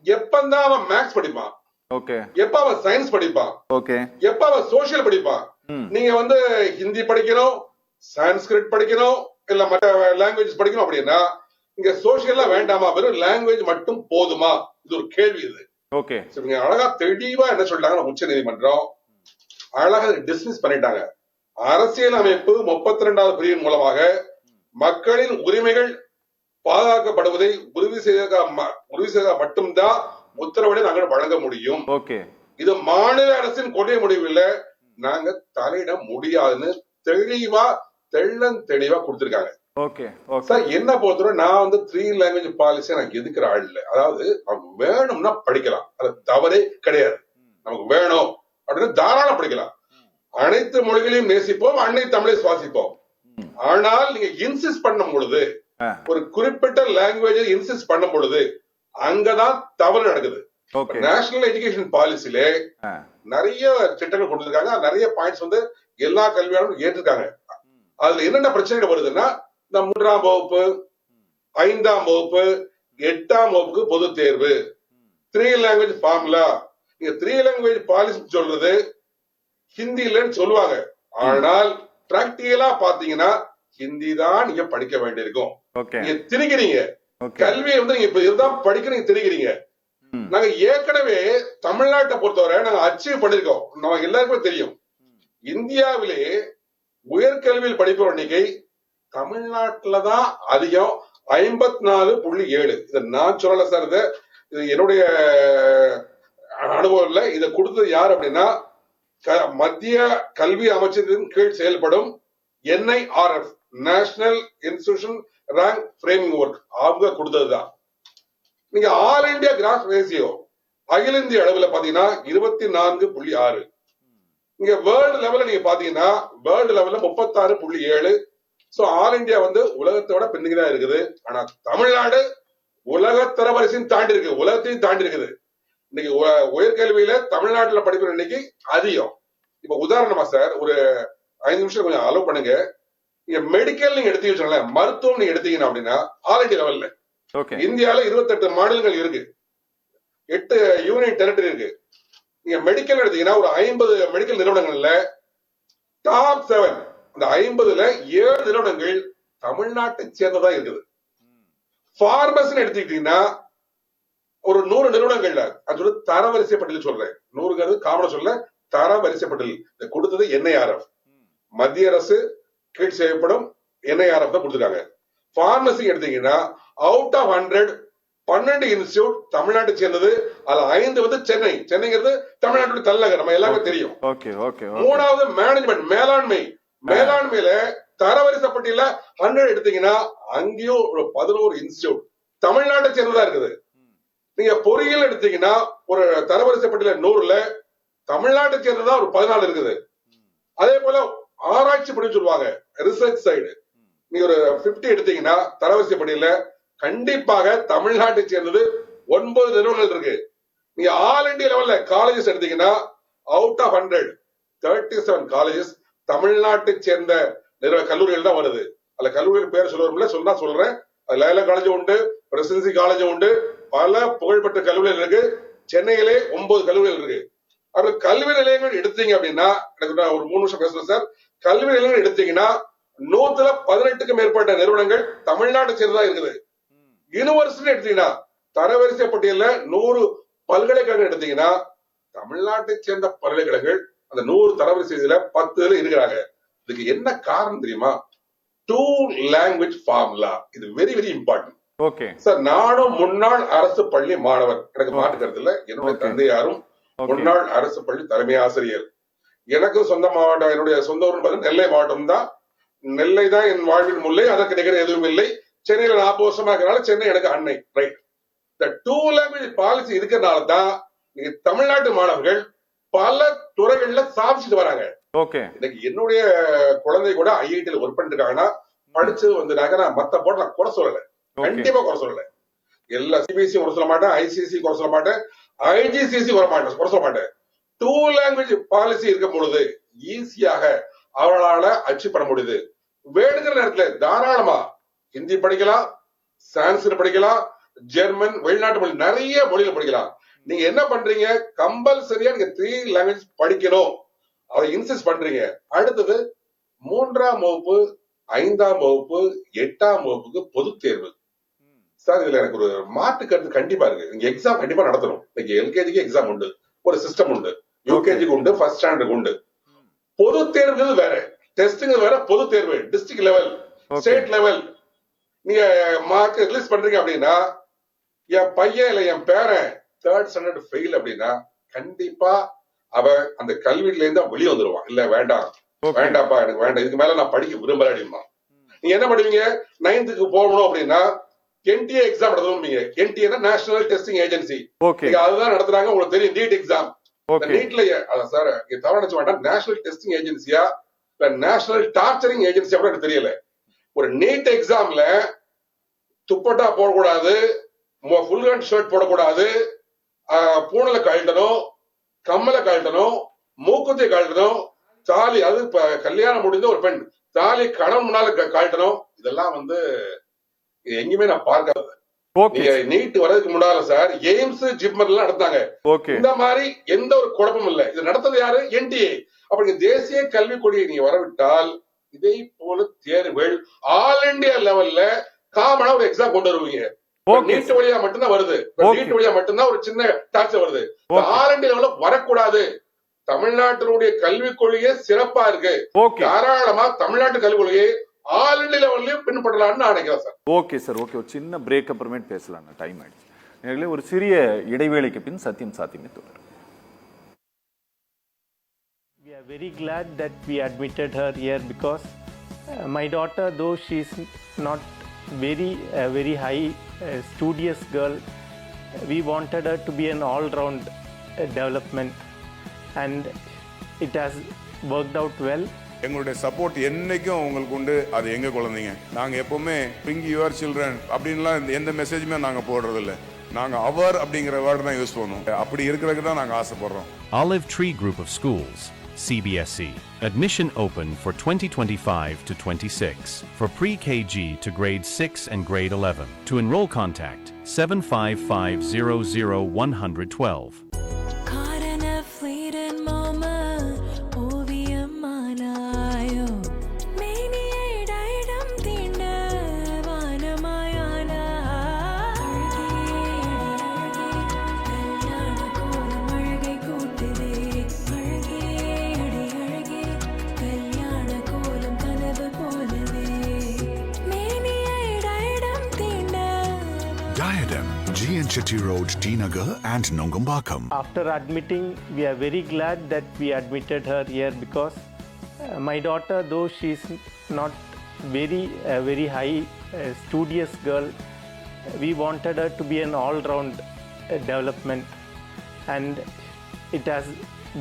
S5: எப்பந்தான் அவன் மேத்ஸ் படிப்பான், எப்ப அவன் சயின்ஸ் படிப்பான், எப்ப அவன் சோசியல் படிப்பான். நீங்க ஹிந்தி படிக்கணும், சான்ஸ்கிரிட் படிக்கணும், இல்ல மற்ற லாங்குவேஜ் படிக்கணும் அப்படின்னா இங்க சோசியலா வேண்டாமா, வெறும் லாங்குவேஜ் மட்டும் போதுமா? இது ஒரு கேள்வி. இது அழகா தெளிவா என்ன சொல்லிட்டாங்க, உச்ச நீதிமன்றம் அழகா டிஸ்மிஸ் பண்ணிட்டாங்க. அரசியல் அமைப்பு 32வது பிரிவின் மூலமாக மக்களின் உரிமைகள் பாதுகாக்கப்படுவதை உறுதி செய்த மட்டும்தான் உத்தரவினை நாங்கள் வழங்க முடியும். இது மாநில அரசின் கொள்கை முடிவில் நாங்க தலையிட முடியாதுன்னு தெளிவா கொடுத்திருக்காங்க. என்ன பொறுத்தவரை நான் 3 லாங்குவேஜ் பாலிசியை நான் எதுக்குற ஆள் இல்லை. அதாவது வேணும்னா படிக்கலாம், அது தவறே கிடையாது. நமக்கு வேணும் அப்படின்னு தாராளம் படிக்கலாம். அனைத்து மொழிகளையும் நேசிப்போம், அன்னை தமிழை சுவாசிப்போம். ஆனால் நீங்க இன்சிஸ்ட் பண்ணும் பொழுது, ஒரு குறிப்பிட்ட லாங்குவேஜை இன்சிஸ்ட் பண்ணும் பொழுது அங்கதான் தவறு நடக்குது. நேஷனல் எஜுகேஷன் பாலிசியில நிறைய திட்டங்கள் கொடுத்திருக்காங்க, நிறைய பாயிண்ட்ஸ் எல்லா கல்வியாளரும் ஏற்றிருக்காங்க. அதுல என்னென்ன பிரச்சனை வருதுன்னா, இந்த 3ஆம் வகுப்பு, 5ஆம் வகுப்பு, 8ஆம் வகுப்புக்கு பொது தேர்வு, 3 லாங்குவேஜ் ஃபார்முலா. நீங்க 3 லாங்குவேஜ் பாலிசி சொல்றது ஹிந்திலன்னு சொல்லுவாங்க. ஆனால் பிராக்டிகலா பாத்தீங்கன்னா ஹிந்தி தான் நீங்க படிக்க வேண்டியிருக்கும். நீங்க திணிக்கிறீங்க கல்வியை நீங்க இப்ப இதுதான் படிக்கிறீங்க, திணிக்கிறீங்க. நாங்க ஏற்கனவே தமிழ்நாட்டை பொறுத்தவரை நாங்க அச்சீவ் பண்ணிருக்கோம். நமக்கு எல்லாருக்குமே தெரியும், இந்தியாவிலே உயர்கல்வியில் படிப்போர் எண்ணிக்கை தமிழ்நாட்டுலதான் அதிகம், 54.7. இதை நான் சொல்லல சார், இது என்னுடைய அனுபவம் இல்ல. இதை கொடுத்தது யார் அப்படின்னா, மத்திய கல்வி அமைச்சரின் கீழ் செயல்படும் NIRF, national institution rank framing work, அவங்க கொடுத்ததுதான். நீங்க ஆல் இந்தியா கிராஸ் ரேசியோ அகில இந்திய அளவுல பாத்தீங்கன்னா 24.6. நீங்க வேர்ல்டு லெவல்ல நீங்க பாத்தீங்கன்னா வேர்ல்டு லெவல்ல 36.7. சோ ஆல் இந்தியா உலகத்தோட பின்னுக்குதான் இருக்குது. ஆனா தமிழ்நாடு உலக தரவரிசையும் தாண்டி இருக்கு, உலகத்தையும் தாண்டி இருக்குது. இன்னைக்கு உயர்கல்வியில தமிழ்நாட்டுல படிக்கிற இன்னைக்கு அதிகம். இப்ப உதாரணமா சார், ஒரு 5 நிமிஷம் கொஞ்சம் அலோவ் பண்ணுங்க. நீங்க மெடிக்கல் நீங்க எடுத்தீங்க, மருத்துவம் நீங்க எடுத்தீங்கன்னா அப்படின்னா ஆல் இந்தியா லெவல்ல இந்தியால 28 மாநிலங்கள் இருக்கு, 8 யூனியன் டெரிட்டரி இருக்கு. நீங்க மெடிக்கல் எடுத்தீங்கன்னா ஒரு 50 மெடிக்கல் நிறுவனங்கள்ல டாப் 7, அந்த 50ல 7 நிறுவனங்கள் தமிழ்நாட்டை சேர்ந்ததா இருக்குது. பார்மசி எடுத்துக்கிட்டீங்கன்னா ஒரு 100 நிறுவனங்கள்ல, அது தரவரிசை பட்டியல் சொல்றேன், 100 காமன சொல்ல, தரவரிசை பட்டியல் கொடுத்தது NIRF, மத்திய அரசு கீழ் செய்யப்படும் NIRF தான் கொடுத்திருக்காங்க. பார்மசி எடுத்தீங்கன்னா அவுட் ஆஃப் 100 12 இன்ஸ்டிடியூட் தமிழ்நாட்டை சேர்ந்தது, அதுல 5 சென்னைங்கிறது தமிழ்நாட்டுடைய தலைநகர், நம்ம எல்லாருமே தெரியும். 3வது மேனேஜ்மெண்ட், மேலாண்மையில தரவரிசை பட்டியல 100 எடுத்தீங்கன்னா அங்கேயும் ஒரு 11 இன்ஸ்டிடியூட் தமிழ்நாட்டை சேர்ந்ததா இருக்குது. நீங்க பொறியியல் எடுத்தீங்கன்னா ஒரு தரவரிசை பட்டியல 100ல தமிழ்நாட்டை சேர்ந்ததா ஒரு 14 இருக்குது. அதே போல ஆராய்ச்சி படி சொல்லுவாங்க, ரிசர்ச் சைடு, நீங்க ஒரு 50 எடுத்தீங்கன்னா தரவரிசை பட்டியல கண்டிப்பாக தமிழ்நாட்டை சேர்ந்தது 9 நிறுவனங்கள் இருக்கு. நீங்க ஆல் இந்தியா லெவல்ல காலேஜஸ் எடுத்தீங்கன்னா அவுட் ஆஃப் 100 37 காலேஜஸ் தமிழ்நாட்டை சேர்ந்த கல்லூரிகள் தான் வருது. அதுல கல்லூரிகள் பேர் சொல்றேன். லைலா காலேஜ் உண்டு, பிரசிடென்சி காலேஜ் உண்டு, பல புகழ்பெற்ற கல்லூரிகள் இருக்கு. சென்னையிலே 9 கல்லூரிகள் இருக்கு. அப்படி கல்வி நிலையங்கள் எடுத்தீங்க அப்படின்னா, எனக்கு ஒரு 3 நிமிஷம் பேசுறேன் சார். கல்வி நிலையங்கள் எடுத்தீங்கன்னா 118க்கும் மேற்பட்ட நிறுவனங்கள் தமிழ்நாட்டை சேர்ந்ததா இருக்குது. யூனிவர்சிட்டி எடுத்தீங்கன்னா தரவரிசை பட்டியல 100 பல்கலைக்கழகம் எடுத்தீங்கன்னா தமிழ்நாட்டை சேர்ந்த பல்கலைக்கழகங்கள் அந்த 100 தரவரிசையில 10 இருக்கிறாங்க. இதுக்கு என்ன காரணம் தெரியுமா? 2 லாங்குவேஜ் ஃபார்முலா. இது வெரி வெரி இம்பார்ட்டன்ட் சார். நானும் முன்னாள் அரசு பள்ளி மாணவர், எனக்கு மாற்றுக்கிறது இல்ல. என்னுடைய தந்தையாரும் முன்னாள் அரசு பள்ளி தலைமை ஆசிரியர். எனக்கு சொந்த மாவட்டம், என்னுடைய சொந்த ஊர் நெல்லை மாவட்டம் தான். நெல்லை தான் என் வாழ்வின் முல்லை, அதற்கு நிகர எதுவும் இல்லை. சென்னையில 40 வருஷமா இருக்கிறனால சென்னை எனக்கு அன்னை. ரைட். இந்த 2 லாங்குவேஜ் பாலிசி இருக்கிறதுனால தான் நீங்க தமிழ்நாட்டு மாணவர்கள் பல துறைகள்ல சாதிச்சுட்டு வராங்க. இன்னைக்கு என்னுடைய குழந்தை கூட IIT ஒர்க் பண்ணிட்டு இருக்காங்கன்னா படிச்சது நான் மத்த போர்டு நான் குறை சொல்லல, கண்டிப்பா குறை சொல்லல. எல்லா CBSE குறை சொல்ல மாட்டேன், ICSE குறை சொல்ல மாட்டேன், IGCSE குறை சொல்ல மாட்டேன். 2 லாங்குவேஜ் பாலிசி இருக்கும் பொழுது ஈஸியாக அவர்களால அச்சீவ் பண்ண முடியுது. வேணுங்கிற நேரத்துல தாராளமா ஹிந்தி படிக்கலாம், சான்ஸ்கிரிட் படிக்கலாம், ஜெர்மன், வெளிநாட்டு மொழி, நிறைய மொழிகள் படிக்கலாம். நீங்க என்ன பண்றீங்க? கம்பல்சரியா நீங்க 3 லாங்குவேஜ் படிக்கணும், அதை இன்சிஸ்ட் பண்றீங்க. அடுத்தது 3ஆம் வகுப்பு, 5ஆம் வகுப்பு, 8ஆம் வகுப்புக்கு பொது தேர்வு. சார் இதுல எனக்கு ஒரு மாற்று கருத்து கண்டிப்பா இருக்கு. நீங்க எக்ஸாம் கண்டிப்பா நடத்தணும். இன்னைக்கு LKGக்கு எக்ஸாம் உண்டு, ஒரு சிஸ்டம் உண்டு, UKGக்கு உண்டு, ஃபர்ஸ்ட் ஸ்டாண்டர்டுக்கு உண்டு. பொது தேர்வு வேற. டெஸ்ட்ங்க வேற, பொது தேர்வு, டிஸ்ட்ரிக்ட் லெவல், ஸ்டேட் லெவல். நீங்க மார்க் ரிலீஸ் பண்றீங்க அப்படின்னா, என் பையன் இல்ல என் பேரன் 3rd ஸ்டாண்டர்ட் ஃபெயில் அப்படின்னா கண்டிப்பா அவன் அந்த கல்வியில இருந்து வெளியே வந்துருவான். இல்ல வேண்டாம், வேண்டாப்பா, எனக்கு வேண்டாம், இதுக்கு மேல நான் படிக்க விரும்பல அப்படிமா. நீங்க என்ன பண்ணுவீங்க? 9th போகணும் அப்படின்னா NTA எக்ஸாம் நடத்துவீங்க. NTA national testing agency. அதுதான் நடத்துறாங்க. உங்களுக்கு தெரியும், நீட் எக்ஸாம். நீட்ல அதான் சார், இங்க தவறு வேண்டாம், நேஷனல் டெஸ்டிங் ஏஜென்சியா இல்ல நேஷனல் டார்ச்சரிங் ஏஜென்சியா கூட எனக்கு தெரியல. ஒரு நீட் எக்ஸாம்ல துப்பட்டா போடக்கூடாது, ஃபுல் ஹேண்ட் ஷர்ட் போடக்கூடாது, பூனலை கழட்டணும், கம்மலை கழட்டணும், மூக்குத்தி கழட்டணும், தாலி, அது கல்யாணம் முடிந்த ஒரு பெண் தாலி கணவன் முன்னால கழட்டணும். இதெல்லாம் வந்து எங்கேயுமே நான் பார்க்காது. நீட் வரதுக்கு முன்னால சார் எய்ம்ஸ், ஜிப்மர் எல்லாம் நடத்தாங்க. இந்த மாதிரி எந்த ஒரு குழப்பமும் இல்லை. இது நடத்தது யாரு? NTA. அப்படி தேசிய கல்விக் கொடியை நீங்க வரவிட்டால் இதே போல தேர்வுகள் ஆல் இண்டியா லெவல்ல காமனா ஒரு எக்ஸாம் கொண்டு வருவீங்க. நீட் வழியா மட்டும்தான் வருது. நீட் வழியா மட்டும்தான் ஒரு சின்ன டாக்ஸ் வருது. ஆல் இண்டியா லெவல்ல வரக்கூடாது. தமிழ்நாட்டினுடைய கல்விக் கொள்கையே சிறப்பா இருக்கு. தாராளமா தமிழ்நாட்டு கல்விக் கொள்கையை ஆல் இண்டியா லெவல்லயும் பின்பற்றலாம்னு நான் நினைக்கிறேன் சார்.
S1: Okay sir, okay. ஒரு சின்ன பிரேக் அப்புறமேட்டு பேசலாம், டைம் ஆயிடுச்சு. ஒரு சிறிய இடைவேளைக்கு பின் சத்தியம் சாத்தியமே தொடரும்.
S6: We are very glad that we admitted her here because my daughter, though she is not very high studious girl, we wanted her to be an all-round development, and it has worked out well.
S7: எங்களுடைய support என்னைக்கும் உங்களுக்கு உண்டு. அது எங்க குழந்தைங்க. நாங்க எப்பவுமே bring your children அப்படின்லாம் எந்த மெசேஜுமே நாங்க போடுறது இல்லை. நாங்க அவர் அப்படிங்கிற வேர்டு தான் யூஸ் பண்ணுவோம். அப்படி இருக்கிறதுக்கு தான் நாங்க ஆசைப்படுறோம்.
S8: Olive Tree Group of Schools, CBSE. Admission open for 2025 to 26 for pre-KG to grade 6 and grade 11. To enroll, contact 755000112.
S9: Diadem, GN Chetty Road, T Nagar and Nongambakam.
S6: After admitting, we are very glad that we admitted her here because my daughter, though she is not very high studious girl, we wanted her to be an all-round development, and it has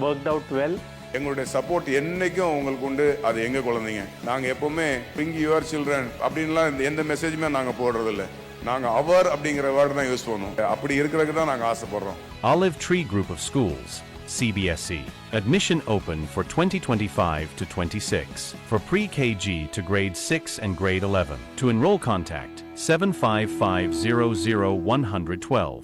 S6: worked out well.
S7: எங்களுடைய support என்னைக்கும் உங்களுக்கு உண்டு. அது எங்க குழந்தைங்க. நாங்க எப்பவுமே bring your children அப்படின்லாம் எந்த மெசேஜுமே நாங்க போடுறது இல்லை. நாங்க அவர் அப்படிங்கிற வேர்டு தான் யூஸ் பண்ணுவோம். அப்படி இருக்கிறதுக்கு தான் நாங்க ஆசைப்படுறோம்.
S8: Olive Tree Group of Schools, CBSE. Admission open for 2025 to 26 for pre-KG to grade 6 and grade 11. To enroll, contact 755000112.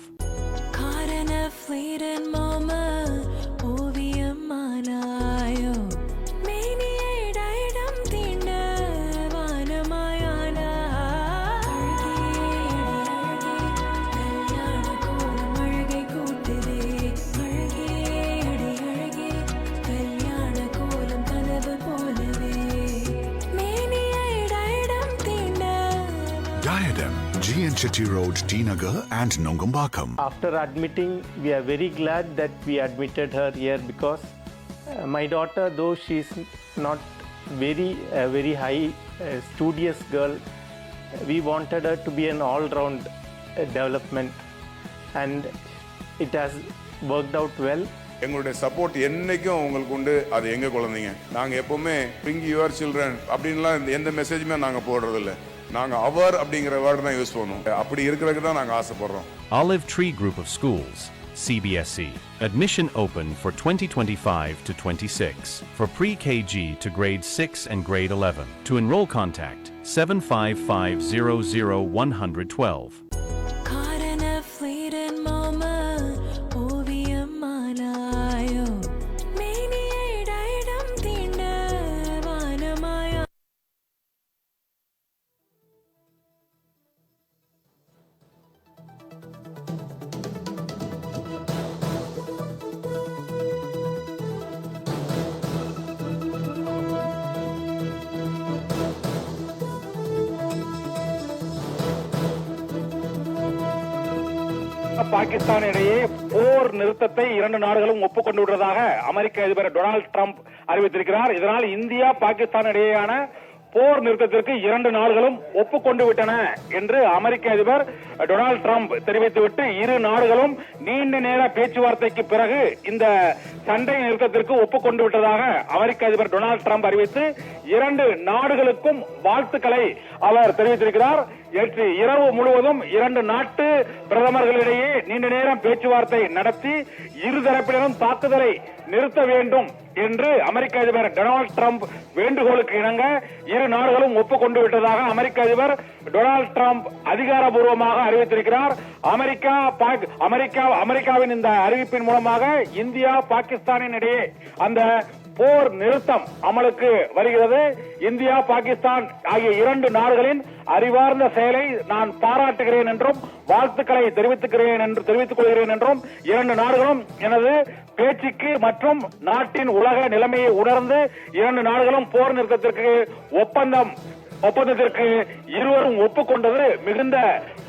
S9: Diadem, GN Chetty Road, T Nagar and Nongambakam.
S6: After admitting, we are very glad that we admitted her here because my daughter, though she is not very high studious girl, we wanted her to be an all-round development, and it has worked out well.
S7: எங்களுடைய support என்னைக்கும் உங்களுக்கு உண்டு. அது எங்க குழந்தைங்க. நாங்க எப்பவுமே bring your children அப்படின்லாம் எந்த மெசேஜுமே நாங்க போடுறது இல்லை. நாங்க அவர் அப்படிங்கிற வேர்டு தான் யூஸ் பண்ணுவோம். அப்படி இருக்கிறதுக்கு தான் நாங்க ஆசைப்படுறோம்.
S8: Olive Tree Group of Schools, CBSE. Admission open for 2025 to 26 for pre-KG to grade 6 and grade 11. To enroll, contact 755000112.
S10: Pakistan இடையே போர் நிறுத்தத்தை இரண்டு நாடுகளும் ஒப்புக்கொண்டு விட்டதாக அமெரிக்க அதிபர் டொனால்டு டிரம்ப் அறிவித்திருக்கிறார். இதனால் இந்தியா பாகிஸ்தான் இடையேயான போர் நிறுத்தத்திற்கு இரண்டு நாடுகளும் ஒப்புக்கொண்டு விட்டன என்று அமெரிக்க அதிபர் டொனால்டு டிரம்ப் தெரிவித்துவிட்டு இரு நாடுகளும் நீண்ட நேர பேச்சுவார்த்தைக்கு பிறகு இந்த சண்டை நிறுத்தத்திற்கு ஒப்புக்கொண்டு விட்டதாக அமெரிக்க அதிபர் டொனால்டு டிரம்ப் அறிவித்து இரண்டு நாடுகளுக்கும் வாழ்த்துக்களை அவர் தெரிவித்திருக்கிறார். நேற்று இரவு முழுவதும் இரண்டு நாட்டு பிரதமர்களிடையே நீண்ட நேரம் பேச்சுவார்த்தை நடத்தி இருதரப்பினரும் தாக்குதலை நிறுத்த வேண்டும் என்று அமெரிக்க அதிபர் டொனால்டு டிரம்ப் வேண்டுகோளுக்கு இணங்க இரு நாடுகளும் ஒப்புக்கொண்டு விட்டதாக அமெரிக்க அதிபர் டொனால்டு டிரம்ப் அதிகாரப்பூர்வமாக அறிவித்திருக்கிறார். அமெரிக்காவின் இந்த அறிவிப்பின் மூலமாக இந்தியா பாகிஸ்தானின் இடையே அந்த போர் நிறுத்தம் அமலுக்கு வருகிறது. இந்தியா பாகிஸ்தான் ஆகிய இரண்டு நாடுகளின் அறிவார்ந்த செயலை நான் பாராட்டுகிறேன் என்றும் வாழ்த்துக்களை தெரிவித்துக் கொள்கிறேன் என்றும் இரண்டு நாடுகளும் எனது பேச்சுக்கு மற்றும் நாட்டின் உலக நிலைமையை உணர்ந்து இரண்டு நாடுகளும் போர் நிறுத்தத்திற்கு ஒப்பந்தத்திற்கு இருவரும் ஒப்புக்கொண்டது மிகுந்த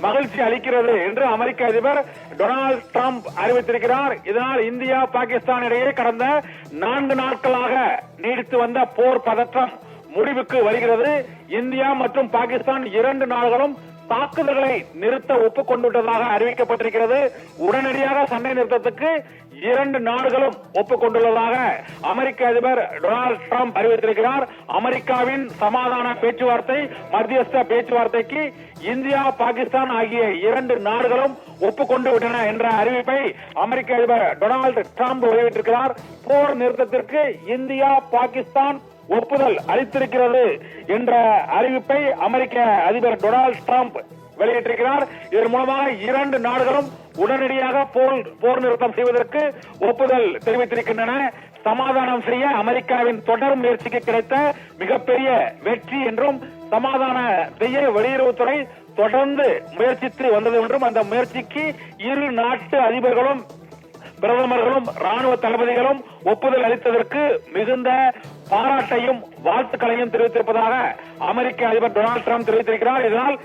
S10: மகிழ்ச்சி அளிக்கிறது என்று அமெரிக்க அதிபர் டொனால்டு டிரம்ப் அறிவித்திருக்கிறார். இதனால் இந்தியா பாகிஸ்தான் இடையே கடந்த 4 நாட்களாக நீடித்து வந்த போர் பதற்றம் முடிவுக்கு வருகிறது. இந்தியா மற்றும் பாகிஸ்தான் இரண்டு நாடுகளும் தாக்குதல்களை நிறுத்த ஒப்புக்கொண்டுள்ளதாக அறிவிக்கப்பட்டிருக்கிறது. உடனடியாக சண்டை நிறுத்தத்துக்கு இரண்டு நாடுகளும் ஒப்புக்கொண்டுள்ளதாக அமெரிக்க அதிபர் டொனால்டு டிரம்ப் அறிவித்திருக்கிறார். அமெரிக்காவின் சமாதான பேச்சுவார்த்தை மத்தியஸ்த பேச்சுவார்த்தைக்கு இந்தியா பாகிஸ்தான் ஆகிய இரண்டு நாடுகளும் ஒப்புக்கொண்டு விட்டன என்ற அறிவிப்பை அமெரிக்க அதிபர் டொனால்டு டிரம்ப் வெளியிட்டிருக்கிறார். போர் நிறுத்தத்திற்கு இந்தியா பாகிஸ்தான் ஒப்புதல் அளித்திருக்கிறது என்ற அறிவிப்பை அமெரிக்க அதிபர் டொனால்டு டிரம்ப் வெளியிட்டிருக்கிறார். இதன் மூலமாக இரண்டு நாடுகளும் உடனடியாக போர் நிறுத்தம் செய்வதற்கு ஒப்புதல் தெரிவித்திருக்கின்றன. சமாதானம் செய்ய அமெரிக்காவின் தொடர் முயற்சிக்கு கிடைத்த மிகப்பெரிய வெற்றி என்றும் சமாதான செய்ய வெளியுறவுத்துறை தொடர்ந்து முயற்சித்து வந்தது என்றும் அந்த முயற்சிக்கு இரு நாட்டு அதிபர்களும் பிரதமர்களும் ராணுவ தளபதிகளும் ஒப்புதல் அளித்ததற்கு மிகுந்த பாராட்டையும் வாழ்த்துக்களையும் தெரிவித்திருப்பதாக அமெரிக்க அதிபர் டொனால்டு டிரம்ப் தெரிவித்திருக்கிறார். இதனால்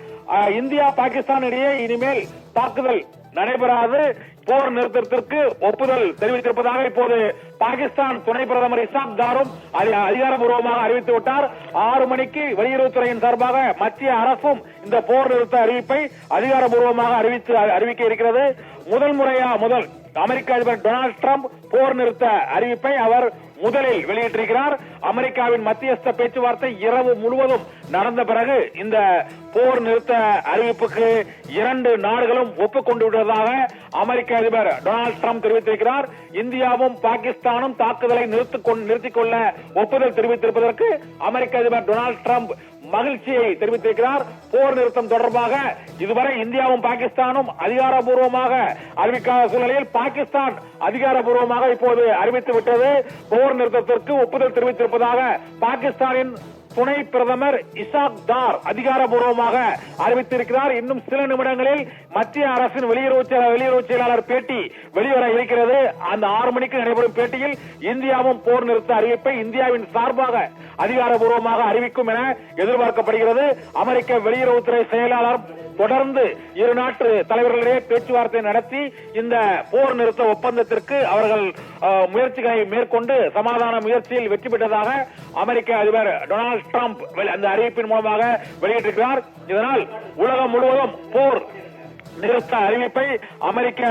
S10: இந்தியா பாகிஸ்தான் இடையே இனிமேல் தாக்குதல் நடைபெறாது போர் நிறுத்தத்திற்கு ஒப்புதல் தெரிவித்திருப்பதாக இப்போது பாகிஸ்தான் துணை பிரதமர் இசாக் தாரும் அதிகாரப்பூர்வமாக அறிவித்துவிட்டார். 6 மணிக்கு வெளியுறவுத்துறையின் சார்பாக மத்திய அரசும் இந்த போர் நிறுத்த அறிவிப்பை அதிகாரப்பூர்வமாக அறிவிக்க இருக்கிறது. முதல் அமெரிக்க அதிபர் டொனால்டு டிரம்ப் போர் நிறுத்த அறிவிப்பை அவர் முதலில் வெளியிட்டிருக்கிறார். அமெரிக்காவின் மத்தியஸ்த பேச்சுவார்த்தை இரவு முழுவதும் நடந்த பிறகு இந்த போர் நிறுத்த அறிவிப்புக்கு இரண்டு நாடுகளும் ஒப்புக்கொண்டு விட்டதாக அமெரிக்க அதிபர் டொனால்டு டிரம்ப் தெரிவித்திருக்கிறார். இந்தியாவும் பாகிஸ்தானும் தாக்குதலை நிறுத்திக் கொள்ள ஒப்புதல் தெரிவித்திருப்பதற்கு அமெரிக்க அதிபர் டொனால்டு டிரம்ப் மகிழ்ச்சியை தெரிவித்திருக்கிறார். போர் நிறுத்தம் தொடர்பாக இதுவரை இந்தியாவும் பாகிஸ்தானும் அதிகாரப்பூர்வமாக அறிவிக்காத சூழ்நிலையில் பாகிஸ்தான் அதிகாரப்பூர்வமாக இப்போது அறிவித்துவிட்டது. போர் நிறுத்தத்திற்கு ஒப்புதல் தெரிவித்திருப்பதாக பாகிஸ்தானின் துணை பிரதமர் இசாக் தார் அதிகாரப்பூர்வமாக அறிவித்திருக்கிறார். இன்னும் சில நிமிடங்களில் மத்திய அரசின் வெளியுறவு செயலாளர் பேட்டி வெளிவர இருக்கிறது. அந்த 6 மணிக்கு நடைபெறும் பேட்டியில் இந்தியாவும் போர் நிறுத்த அறிவிப்பை இந்தியாவின் சார்பாக அதிகாரப்பூர்வமாக அறிவிக்கும் என எதிர்பார்க்கப்படுகிறது. அமெரிக்க வெளியுறவுத்துறை செயலாளர் தொடர்ந்து இரு நாட்டு தலைவர்களிடையே பேச்சுவார்த்தை நடத்தி இந்த போர் நிறுத்த ஒப்பந்தத்திற்கு அவர்கள் முயற்சிகளை மேற்கொண்டு சமாதான முயற்சியில் வெற்றி பெற்றதாக அமெரிக்க அதிபர் டொனால்டு டிரம்ப் அந்த அறிவிப்பின் மூலமாக வெளியிட்டிருக்கிறார். இதனால் உலகம் முழுவதும் போர் நிறுத்த அறிவிப்பை அமெரிக்க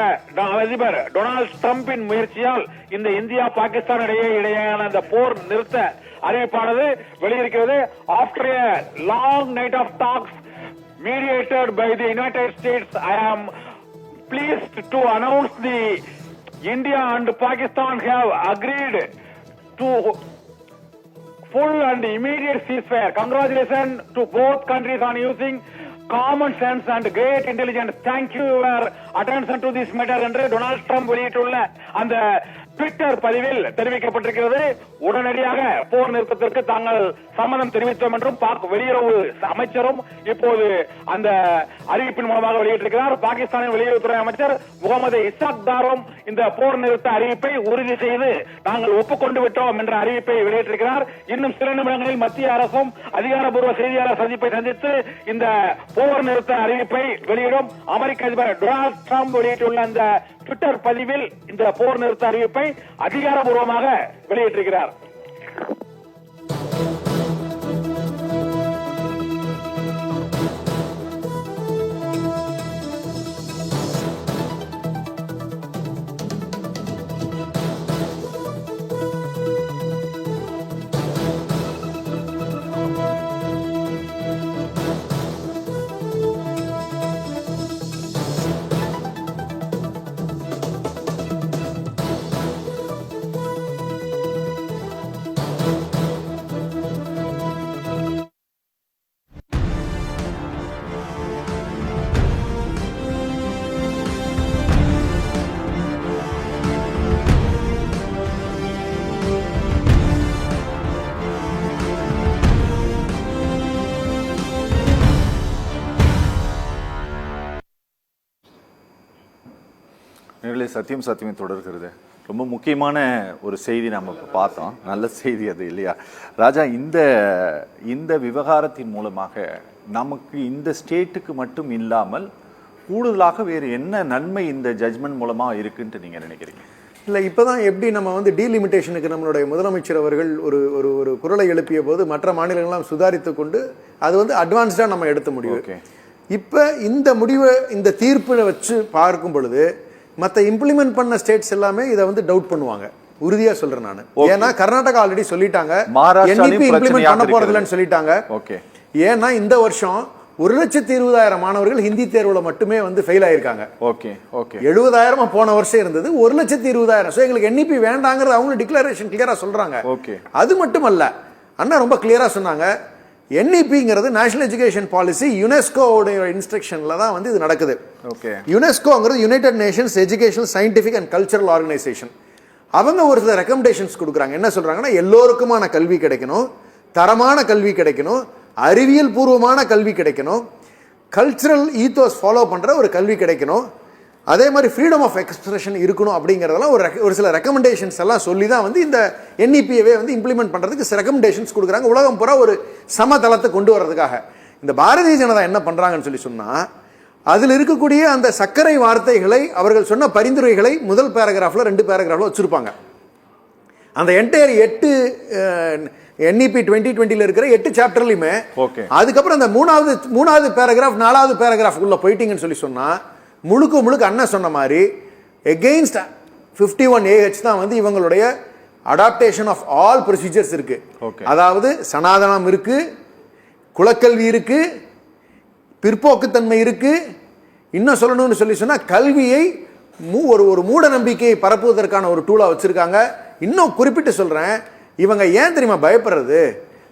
S10: அதிபர் டொனால்டு டிரம்பின் முயற்சியால் இந்த இந்தியா பாகிஸ்தான் இடையேயான இந்த போர் நிறுத்த அறிவிப்பானது வெளியிருக்கிறது. After a long night of talks mediated by the United States, I am pleased to announce the India and Pakistan have agreed to full and immediate ceasefire. Congratulations to both countries on using common sense and great intelligence. Thank you your attention to this matter என்று Donald Trump வெளியிட்டுள்ள அந்த Twitter பதிவில் தெரிவிக்கப்பட்டிருக்கிறது. உடனடியாக போர் நிறுத்தத்திற்கு தாங்கள் சம்மதம் தெரிவித்தோம் என்றும் வெளியுறவு அமைச்சரும் இப்போது அந்த அறிவிப்பின் மூலமாக வெளியிட்டிருக்கிறார். பாகிஸ்தானின் வெளியுறவுத்துறை அமைச்சர் முகமது இசாக் தாரும் இந்த போர் நிறுத்த அறிவிப்பை உறுதி செய்து நாங்கள் ஒப்புக்கொண்டு விட்டோம் என்ற அறிவிப்பை வெளியிட்டிருக்கிறார். இன்னும் சில நிமிடங்களில் மத்திய அரசும் அதிகாரப்பூர்வ செய்தியாளர் சந்திப்பை சந்தித்து இந்த போர் நிறுத்த அறிவிப்பை வெளியிடும். அமெரிக்க அதிபர் டொனால்டு ட்ரம்ப் வெளியிட்டுள்ள அந்த ட்விட்டர் பதிவில் இந்த போர் நிறுத்த அறிவிப்பை அதிகாரப்பூர்வமாக வெளியிட்டிருக்கிறார்.
S1: சத்தியம் தொடர்கிறது. ரொம்ப முக்கியமான ஒரு செய்தி நம்ம இப்போ பார்த்தோம். நல்ல செய்தி அது இல்லையா ராஜா? இந்த விவகாரத்தின் மூலமாக நமக்கு இந்த ஸ்டேட்டுக்கு மட்டும் இல்லாமல் கூடுதலாக வேறு என்ன நன்மை இந்த ஜட்ஜ்மெண்ட் மூலமா இருக்குன்ட்டு நீங்க நினைக்கிறீங்க?
S2: இல்லை, இப்போதான் எப்படி நம்ம வந்து டீலிமிட்டேஷனுக்கு நம்மளுடைய முதலமைச்சர் அவர்கள் ஒரு ஒரு ஒரு குரலை எழுப்பிய போது மற்ற மாநிலங்கள்லாம் சுதாரித்து கொண்டு அது வந்து அட்வான்ஸ்டாக நம்ம எடுத்த முடிவு. இப்போ இந்த முடிவை இந்த தீர்ப்பை வச்சு பார்க்கும் பொழுது மற்ற இம்ப்ளிமெண்ட் பண்ண ஸ்டேட்ஸ் எல்லாமே இதை வந்து டவுட் பண்ணுவாங்க. உறுதியா சொல்றேன் நான். ஏன்னா கர்நாடகா ஆல்ரெடி சொல்லிட்டாங்க NEP இம்ப்ளிமெண்ட் பண்ண போறதில்லைன்னு சொல்லிட்டாங்க. ஏன்னா இந்த வருஷம் 1,20,000 மாணவர்கள் ஹிந்தி தேர்வுல மட்டுமே வந்து ஃபெயில் ஆயிருக்காங்க. 70,000 போன வருஷம் இருந்தது, 1,20,000. எங்களுக்கு NEP வேண்டாங்கிறது அவங்க டிக்ளரேஷன் கிளியரா சொல்றாங்க. அது மட்டும் அல்ல, அண்ணா ரொம்ப கிளியரா சொன்னாங்க, NEPங்கிறது நேஷனல் எஜுகேஷன் பாலிசி யுனெஸ்கோவுடைய இன்ஸ்ட்ரக்ஷன்ல தான் வந்து இது நடக்குது. யுனெஸ்கோங்கிறது united nations educational scientific and cultural organisation. அவங்க ஒரு சில ரெக்கமெண்டேஷன்ஸ் கொடுக்குறாங்க. என்ன சொல்றாங்கன்னா, எல்லோருக்குமான கல்வி கிடைக்கணும், தரமான கல்வி கிடைக்கணும், அறிவியல் பூர்வமான கல்வி கிடைக்கணும், கல்ச்சரல் ஈத்தோஸ் ஃபாலோ பண்ற ஒரு கல்வி கிடைக்கணும், அதே மாதிரி ஃப்ரீடம் ஆஃப் எக்ஸ்பிரஷன் இருக்கணும். அப்படிங்கிறதெல்லாம் ஒரு சில ரெக்கமெண்டேஷன்ஸ் எல்லாம் சொல்லி தான் வந்து இந்த NEPவே வந்து இம்ப்ளிமெண்ட் பண்றதுக்கு ரெக்கமெண்டேஷன்ஸ் கொடுக்குறாங்க. உலகம் பூரா ஒரு சமதளத்தை கொண்டு வர்றதுக்காக. இந்த பாரதிய ஜனதா என்ன பண்றாங்கன்னு சொல்லி சொன்னா, அதில் இருக்கக்கூடிய அந்த சர்க்கரை வார்த்தைகளை அவர்கள் சொன்ன பரிந்துரைகளை முதல் பேராகிராஃப்ல 2 பேராகிராஃப்ல வச்சிருப்பாங்க. அந்த என்டையர் 8 NEP 2020 இருக்கிற 8 சாப்டர்லயுமே. அதுக்கப்புறம் அந்த மூணாவது பேராகிராஃப் 4வது பேராகிராஃப் உள்ள போயிட்டீங்கன்னு சொல்லி சொன்னா, முழுக்க அண்ணா சொன்ன மாதிரி எகெயின்ஸ்ட் 51AH தான் வந்து இவங்களுடைய அடாப்டேஷன் ஆஃப் ஆல் ப்ரொசீஜர்ஸ் இருக்கு. அதாவது சனாதனம் இருக்கு, குலக்கல்வி இருக்கு, பிற்போக்குத்தன்மை இருக்கு. இன்னும் சொல்லணும்னு சொல்லி சொன்னா, கல்வியை ஒரு மூட நம்பிக்கையை பரப்புவதற்கான ஒரு டூலா வச்சிருக்காங்க. இன்னும் குறிப்பிட்டு சொல்றேன், இவங்க ஏன் தெரியுமா பயப்படுறது?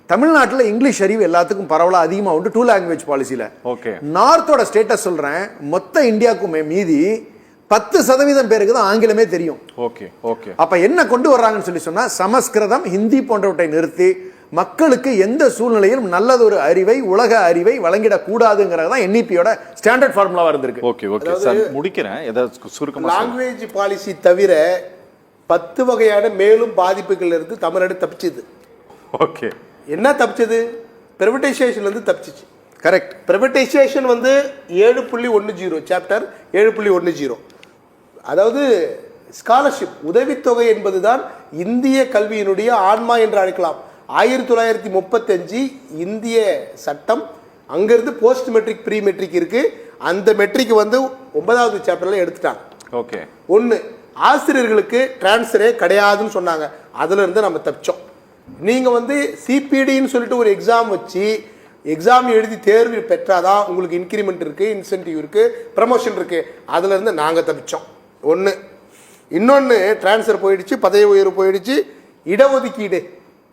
S2: தமிழ்நாட்டில் இங்கிலீஷ் அறிவு எல்லாத்துக்கும் பரவலா அதிகமா உண்டு 2 லாங்குவேஜ் பாலிசியில. நார்த்தோட ஸ்டேட்டஸ் சொல்றேன், மொத்த இந்தியாவுக்குமே மீதி 10% பேருக்கு தான் ஆங்கிலமே தெரியும். அப்ப என்ன கொண்டு வர்றாங்கன்னு சொல்லி சொன்னா, சமஸ்கிருதம் ஹிந்தி போன்றவற்றை நிறுத்தி மக்களுக்கு எந்த சூழ்நிலையிலும் நல்லதொரு அறிவை, உலக அறிவை வழங்கிடக் கூடாதுங்கிறது தான் NEPயோட ஸ்டாண்டர்ட் ஃபார்முலாவா இருந்திருக்கு.
S1: முடிக்கிறேன்.
S4: லாங்குவேஜ் பாலிசி தவிர 10 வகையான மேலும் பாதிப்புகள் இருந்து தமிழ்நாடு தப்பிச்சது. என்ன தப்பிச்சது? பிரைவேடைசேஷன்ல இருந்து தப்பிச்சிச்சு.
S2: கரெக்ட்.
S4: பிரைவேடைசேஷன் வந்து 7.10 சாப்டர் 7.10. அதாவது ஸ்காலர்ஷிப் உதவித்தொகை என்பதுதான் இந்திய கல்வியினுடைய ஆன்மா என்று அழைக்கலாம். 1935 இந்திய சட்டம், அங்கிருந்து போஸ்ட் மெட்ரிக் ப்ரீ மெட்ரிக் இருக்கு. அந்த மெட்ரிக் வந்து 9வது சாப்டர்ல எடுத்துட்டாங்க. ஒன்று, ஆசிரியர்களுக்கு டிரான்ஸ்ஃபரே கிடையாதுன்னு சொன்னாங்க. அதுல இருந்து நம்ம தப்பிச்சோம். நீங்க வந்து CPDன்னு சொல்லிட்டு ஒரு எக்ஸாம் வச்சு எக்ஸாம் எழுதி தேர்வு பெற்றாதான் உங்களுக்கு இன்கிரிமெண்ட் இருக்கு, இன்சென்டிவ் இருக்கு, ப்ரமோஷன் இருக்கு. அதுல இருந்து நாங்க தப்பிச்சோம். ஒன்று. இன்னொன்று, டிரான்ஸ்ஃபர் போயிடுச்சு, பதவி உயர்வு போயிடுச்சு, இடஒதுக்கீடு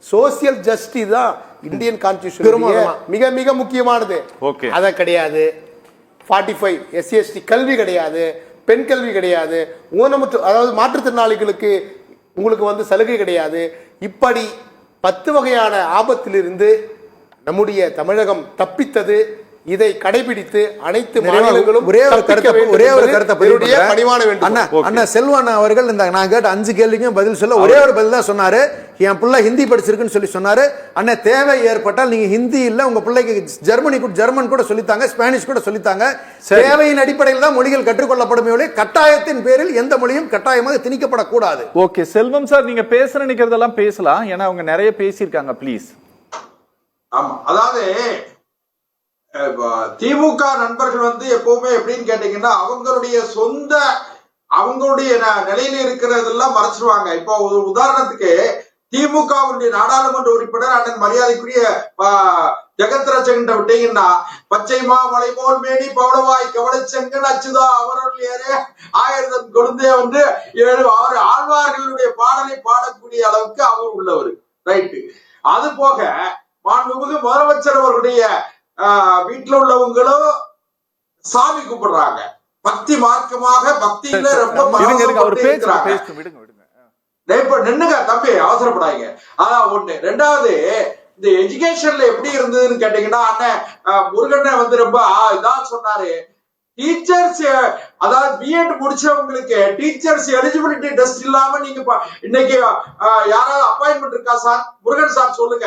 S4: சோசியல் ஜஸ்டிஸ் தான் இந்தியன் கான்ஸ்டிடியூஷன் மிக மிக முக்கியமானது. அத கிடையாது. 45 SC/ST கல்வி கிடையாது, பெண் கல்வி கிடையாது, ஊனமுற்ற அதாவது மாற்றுத்திறனாளிகளுக்கு உங்களுக்கு வந்து சலுகை கிடையாது. இப்படி 10 வகையான ஆபத்திலிருந்து நம்முடைய தமிழகம் தப்பித்தது இதை கடைபிடித்து அனைத்து மாநிலங்களும்
S2: ஒரே ஒரு கருத்தை
S4: பணிவான வேண்டும்.
S2: அண்ணா செல்வன் அவர்கள் இந்த நான் கேட்ட 5 கேள்விக்கும் பதில் சொல்ல ஒரே ஒரு பதில் தான் சொன்னாரு. என் பிள்ளை ஹிந்தி படிச்சிருக்குன்னு சொல்லி சொன்னாரு. அண்ணா தேவை ஏற்பட்டால் நீங்க ஹிந்தி இல்ல உங்க பிள்ளைக்கு ஜெர்மன் கூட சொல்லித்தாங்க, ஸ்பானிஷ் கூட சொல்லித்தாங்க. தேவையின் அடிப்படையில் தான் மொழிகள் கற்றுக்கொள்ளப்படும். கட்டாயத்தின் பேரில் எந்த மொழியும் கட்டாயமாக திணிக்கப்படக்கூடாது.
S1: ஓகே செல்வம் சார், நீங்க பேச நினைக்கிறதெல்லாம் பேசலாம். ஏன்னா அவங்க நிறைய பேசியிருக்காங்க. ப்ளீஸ்.
S3: ஆமா, அதாவது திமுக நண்பர்கள் வந்து எப்பவுமே எப்படின்னு கேட்டீங்கன்னா அவங்களுடைய நிலையில இருக்கிறதெல்லாம் மறைச்சிருவாங்க. இப்போ உதாரணத்துக்கு திமுகவுடைய நாடாளுமன்ற உறுப்பினர் அண்ணன் மரியாதைக்குரிய ஜெகத் ரட்சகன் விட்டீங்கன்னா பச்சை மாமலை போல் மேனி பவளவாய் கவலைச்செங்கன் அச்சுதா அவர்கள் ஏறே 1000 கொழுந்தே வந்து 7 ஆழ்வார்களுடைய பாடலை பாடக்கூடிய அளவுக்கு அவர் உள்ளவர். ரைட்டு. அது போக மாண்புமிகு முதலமைச்சர் அவர்களுடைய வீட்டுல உள்ளவங்களும் சாமி கும்பிடுறாங்க. பக்தி மார்க்கமாக பக்தியில ரொம்ப நின்னுங்க தம்பி, அவசரப்படாங்க. அதான் ஒண்ணு. ரெண்டாவது, இந்த எஜுகேஷன்ல எப்படி இருந்ததுன்னு கேட்டீங்கன்னா அண்ணன் முருகன் வந்து ரொம்ப இதான் சொன்னாரு. டீச்சர்ஸ், அதாவது பிஎட் முடிச்சவங்களுக்கு டீச்சர்ஸ் எலிஜிபிலிட்டி டெஸ்ட் இல்லாம நீங்க இன்னைக்கு யாராவது அப்பாயின்மெண்ட் இருக்கா சார்? முருகன் சார் சொல்லுங்க.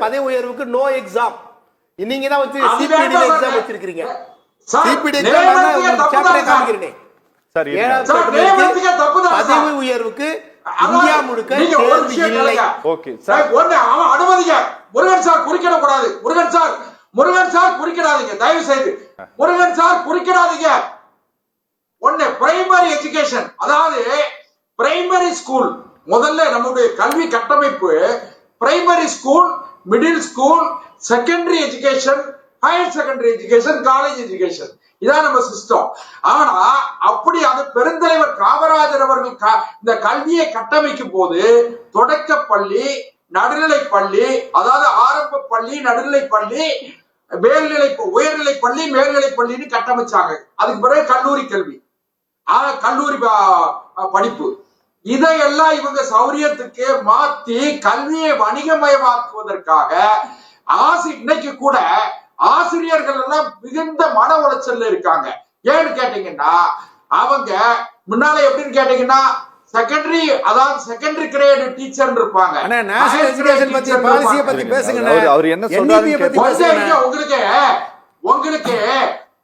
S4: பதவி உயர்வுக்கு நோ எக்ஸாம். நீங்க தான் வச்சு சிபிடி எக்ஸாம் வச்சிருக்கீங்க. சிபிடி எக்ஸாம் பதவி உயர்வுக்கு இந்தியா முழுக்க தேர்வு இல்லை.
S1: ஓகே சார்,
S3: அனுமதிங்க. முருகன் சார் குறுக்கிட கூடாது. முருகன் சார் குறுக்கிடாதீங்க, தயவு செய்து. முருகன் சார் குறுக்கிடாதீங்க. ஒண்ணு, பிரைமரி எஜுகேஷன், அதாவது பிரைமரி ஸ்கூல். முதல்ல நம்முடைய கல்வி கட்டமைப்பு primary school, middle school, secondary education, higher secondary education, college education. இதான் நம்ம சிஸ்டம். ஆனா அப்படி அது பெருந்தலைவர் காமராஜர் அவர்கள் இந்த கல்வியை கட்டமைக்கும் போது தொடக்கப்பள்ளி, நடுநிலைப்பள்ளி, அதாவது ஆரம்ப பள்ளி, நடுநிலைப்பள்ளி, உயர்நிலைப்பள்ளி, மேல்நிலைப்பள்ளின்னு கட்டமைச்சாங்க. அதுக்கு பிறகு கல்லூரி கல்வி, கல்லூரி படிப்பு. இதையெல்லாம் இவங்க சௌரியத்துக்கு மாத்தி கல்வியை வணிகமயமாக்குவதற்காக இன்னைக்கு கூட ஆசிரியர்கள் எல்லாம் மிகுந்த மன உளைச்சல்ல இருக்காங்க. ஏன்னு கேட்டீங்கன்னா அவங்க முன்னால எப்படின்னு கேட்டீங்கன்னா செகண்டரி, அதாவது செகண்டரி கிரேட் டீச்சர் இருப்பாங்க.
S2: நேஷனல் எஜுகேஷன் பத்தி பாலிசியை பத்தி பேசுங்க. அவர் என்ன சொல்றாரு
S3: உங்களுக்கு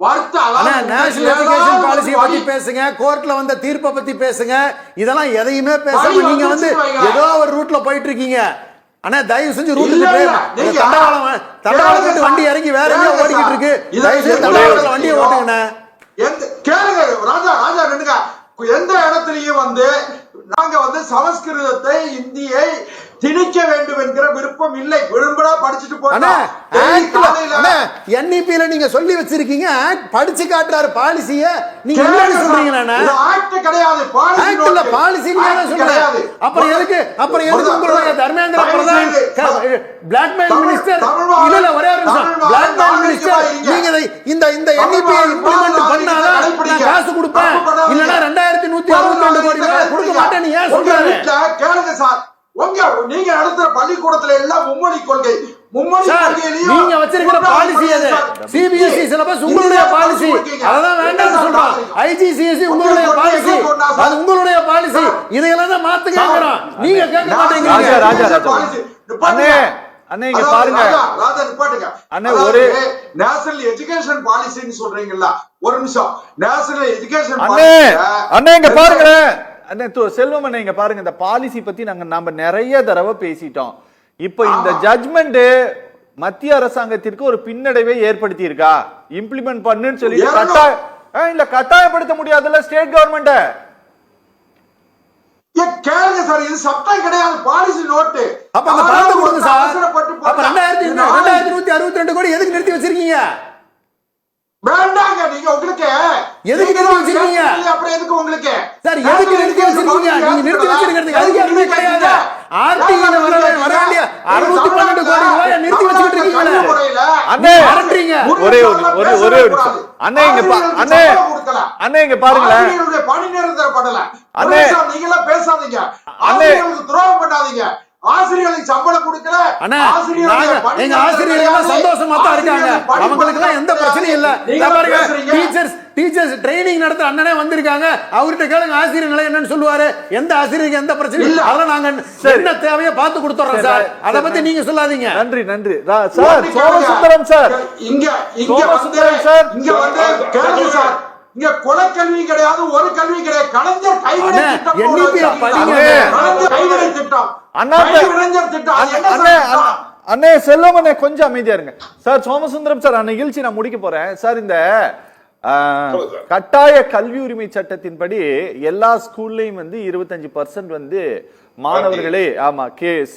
S3: வார்த்தை,
S2: நேஷனல் எஜுகேஷன் பாலிசியை பத்தி பேசுங்க. கோர்ட்ல வந்த தீர்ப்பை பத்தி பேசுங்க. இதெல்லாம் எதையுமே பேசாம நீங்க வந்து ஏதோ ஒரு ரூட்ல போயிட்டு இருக்கீங்க. ஆனா தயவு செஞ்சு ரூட்டுக்கு தண்டவாளம் வண்டி இறங்கி வேற எங்கேயோ ஓடிக்கிட்டு இருக்கு. தயவு செஞ்சு தண்டவாளத்துல வண்டியை ஓட்டுங்க.
S3: கேளுங்க ராஜா, நின்னுங்க. எந்த இடத்துலயும் வந்து நாங்க வந்து சமஸ்கிருதத்தை, இந்தியை திணிக்க வேண்டும் என்கிற விருப்பம் இல்லை. விரும்புறா படிச்சுட்டு போனா
S2: NEP-ல நீங்க சொல்லி வச்சிருக்கீங்க. படிச்சு காட்டுறாரு பாலிசிய. நீங்க என்ன சொல்றீங்க?
S3: ஆக்ட் கிடையாது,
S2: பாலிசி கிடையாது. அப்புறம் எதுக்கு உங்களுடைய தர்மேந்திர பிரதான் பிளாக்மெயில் மினிஸ்டர் இல்ல ஒரே ஒரு நிமிஷம் பிளாக்மெயில் மினிஸ்டர் நீங்க இந்த NEP-யை இம்ப்ளிமென்ட் பண்ணாதான் நான் காசு கொடுப்பேன், இல்லனா 2162 கோடி ரூபாய் கொடுக்க மாட்டேன்னு ஏன் சொல்றாரு?
S3: கேளுங்க சார், நீங்க நடத்துற பள்ளிக்கூடத்துல எல்லாம் மும்மொழி கொள்கை.
S2: நீங்க வச்சிருக்கிற பாலிசி அது. CBSE சிலபஸ் உங்களுடைய பாலிசி, அதான் வேண்டாம்னு சொல்றோம். IGCSE உங்களுடைய பாலிசி, அது உங்களுடைய பாலிசி. இதையெல்லாம் தான் மாத்து கேக்குறோம். நீங்க கேட்க மாட்டேங்கிறீங்க.
S1: அண்ணே இங்க பாருங்க
S3: ராஜா, நிப்பாட்டுங்க.
S1: அண்ணே, ஒரு
S3: நேஷனல் எஜுகேஷன் பாலிசின்னு சொல்றீங்களா? ஒரு நிமிஷம். நேஷனல் எஜுகேஷன்
S1: அண்ணே இங்க பாருங்க. அண்ணே செல்வம் அண்ணே இங்க பாருங்க. இந்த பாலிசி பத்தி நாம நிறைய தடவை பேசிட்டோம். இப்ப இந்த ஜட்ஜ்மெண்ட் மத்திய அரசாங்கத்திற்கு ஒரு பின்னடைவை ஏற்படுத்தி இருக்கா? இம்ப்ளிமெண்ட் பண்ணுன்னு சொல்லி கட்டாயப்படுத்த முடியாதுல்ல ஸ்டேட் கவர்மெண்ட்.
S3: கேளுங்க சார், இது சட்டம் கிடையாது, பாலிசி நோட்டு.
S2: அப்ப அந்த பணத்தை கொடுங்க சார். அப்ப 2162 கோடி எதுக்கு நிறுத்தி வச்சிருக்கீங்க?
S3: வேண்டாங்க. நீங்க உங்களுக்கு
S2: எதுக்கு நிறுத்தி வச்சிருக்கீங்க?
S3: அப்புறம் எதுக்கு உங்களுக்கு
S2: சார் எதுக்கு நிறுத்தி வச்சிருக்கீங்க? நீங்க நிறுத்தி வச்சிருக்கிறதுக்கு அதுக்கு எதுவுமே கிடையாது. ஆர்டிஐல வர வேண்டிய 612 கோடி ரூபாய் நிறுத்தி வச்சிட்டு இருக்கீங்க.
S1: அண்ணே அரட்றீங்க. ஒரே நிமிஷம். அண்ணே இங்க பாருங்களேன்.
S3: பணி நிரந்தர பண்ணல. அண்ணே நீங்க எல்லாம் பேசாதீங்க. அண்ணே துரோகம் பண்ணாதீங்க. ஆசிரியர்களுக்கு சம்பளம் கொடுக்கல.
S2: அண்ணா, எங்க ஆசிரியர்கள் சந்தோஷமா தான் இருக்காங்க, அவங்களுக்கு எல்லாம் எந்த பிரச்சனையும் இல்ல. டீச்சர்ஸ் ட்ரைனிங் நடத்த அண்ணனே வந்திருக்காங்க, அவர்கிட்ட கேளுங்க ஆசிரியர் நிலை என்னன்னு சொல்லுவாரு. எந்த ஆசிரியருக்கு எந்த பிரச்சனையும் இல்ல, அதெல்லாம் நாங்க என்ன தேவையோ பார்த்து கொடுத்துறோம் சார், அத பத்தி நீங்க சொல்லாதீங்க.
S1: நன்றி நன்றி சார். சோமசுந்தரம் சார்,
S3: இங்க வந்து கேளுங்க சார், இங்க குலக்கல்வி கிடையாது, ஒரு கல்வி கிடையாது. கலைஞர் கைவினை திட்டம், கைவினை திட்டம், கைவினைஞர் திட்டம்.
S1: அண்ணே செல்வமண்ணே கொஞ்சம் அமைதியா இருங்க சார். சோமசுந்தரம் சார், நிகழ்ச்சி நான் முடிக்க போறேன் சார். இந்த கட்டாய கல்வி உரிமை சட்டத்தின்படி எல்லா ஸ்கூல்லையும் வந்து 25% வந்து மாணவர்களே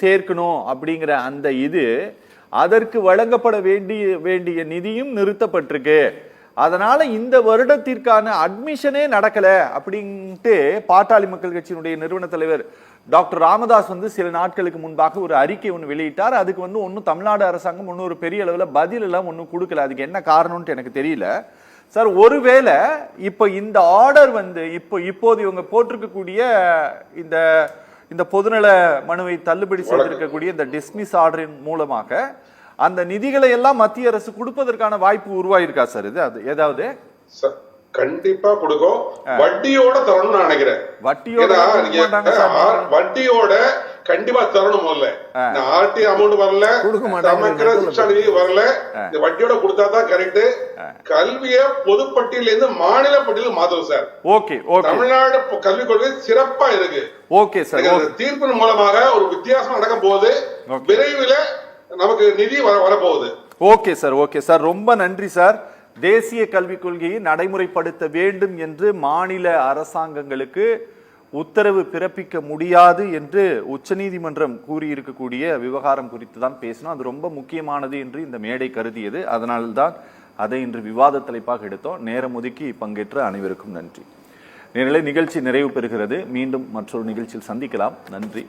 S1: சேர்க்கணும் அப்படிங்கிற அந்த இது, அதற்கு வழங்கப்பட வேண்டிய நிதியும் நிறுத்தப்பட்டிருக்கு. அதனால இந்த வருடத்திற்கான அட்மிஷனே நடக்கல அப்படின்ட்டு பாட்டாளி மக்கள் கட்சியினுடைய நிறுவன தலைவர் டாக்டர் ராமதாஸ் வந்து சில நாட்களுக்கு முன்பாக ஒரு அறிக்கை ஒன்று வெளியிட்டார். அதுக்கு வந்து ஒன்னும் தமிழ்நாடு அரசாங்கம் ஒன்னும் ஒரு பெரிய அளவுல பதில் எல்லாம் ஒன்னும் கொடுக்கல. அதுக்கு என்ன காரணம்னு எனக்கு தெரியல சார். ஒருவேளை இப்ப இந்த ஆர்டர் வந்து இப்போது இவங்க போட்டிருக்கக்கூடிய இந்த பொதுநல மனுவை தள்ளுபடி செய்திருக்கக்கூடிய இந்த டிஸ்மிஸ் ஆர்டரின் மூலமாக அந்த நிதிகளை எல்லாம் மத்திய அரசு கொடுப்பதற்கான வாய்ப்பு உருவாயிருக்கா சார்? இது அது ஏதாவது
S5: கண்டிப்பா கொடுக்கும். வட்டியோட தரணும்னு நான் நினைக்கிறேன். வட்டியோட கண்டிப்பா தரணும். முதல்ல ஆர்டி அமௌண்ட் வரல, சமக்கிர சிக்ஷா நிதி வரல, இந்த வட்டியோட கொடுத்தா தான் கரெக்ட். கல்வியை பொதுப்பட்டியல இருந்து மாநில பட்டியலுக்கு மாத்தணும் சார்.
S1: ஓகே,
S5: தமிழ்நாடு கல்விக் கொள்கை சிறப்பா இருக்கு.
S1: Okay sir.
S5: தீர்ப்பின் மூலமாக ஒரு வித்தியாசம் நடக்கும் போது விரைவில் நமக்கு நிதி வரப்போகுது.
S1: ஓகே சார், ஓகே சார், ரொம்ப நன்றி சார். தேசிய கல்விக் கொள்கையை நடைமுறைப்படுத்த வேண்டும் என்று மாநில அரசாங்கங்களுக்கு உத்தரவு பிறப்பிக்க முடியாது என்று உச்சநீதிமன்றம் கூறியிருக்கக்கூடிய விவகாரம் குறித்து தான் பேசணும். அது ரொம்ப முக்கியமானது என்று இந்த மேடை கருதியது. அதனால்தான் அதை இன்று விவாத தலைப்பாக எடுத்தோம். நேரம் ஒதுக்கி பங்கேற்ற அனைவருக்கும் நன்றி. நிகழ்ச்சி நிறைவு பெறுகிறது. மீண்டும் மற்றொரு நிகழ்ச்சியில் சந்திக்கலாம். நன்றி.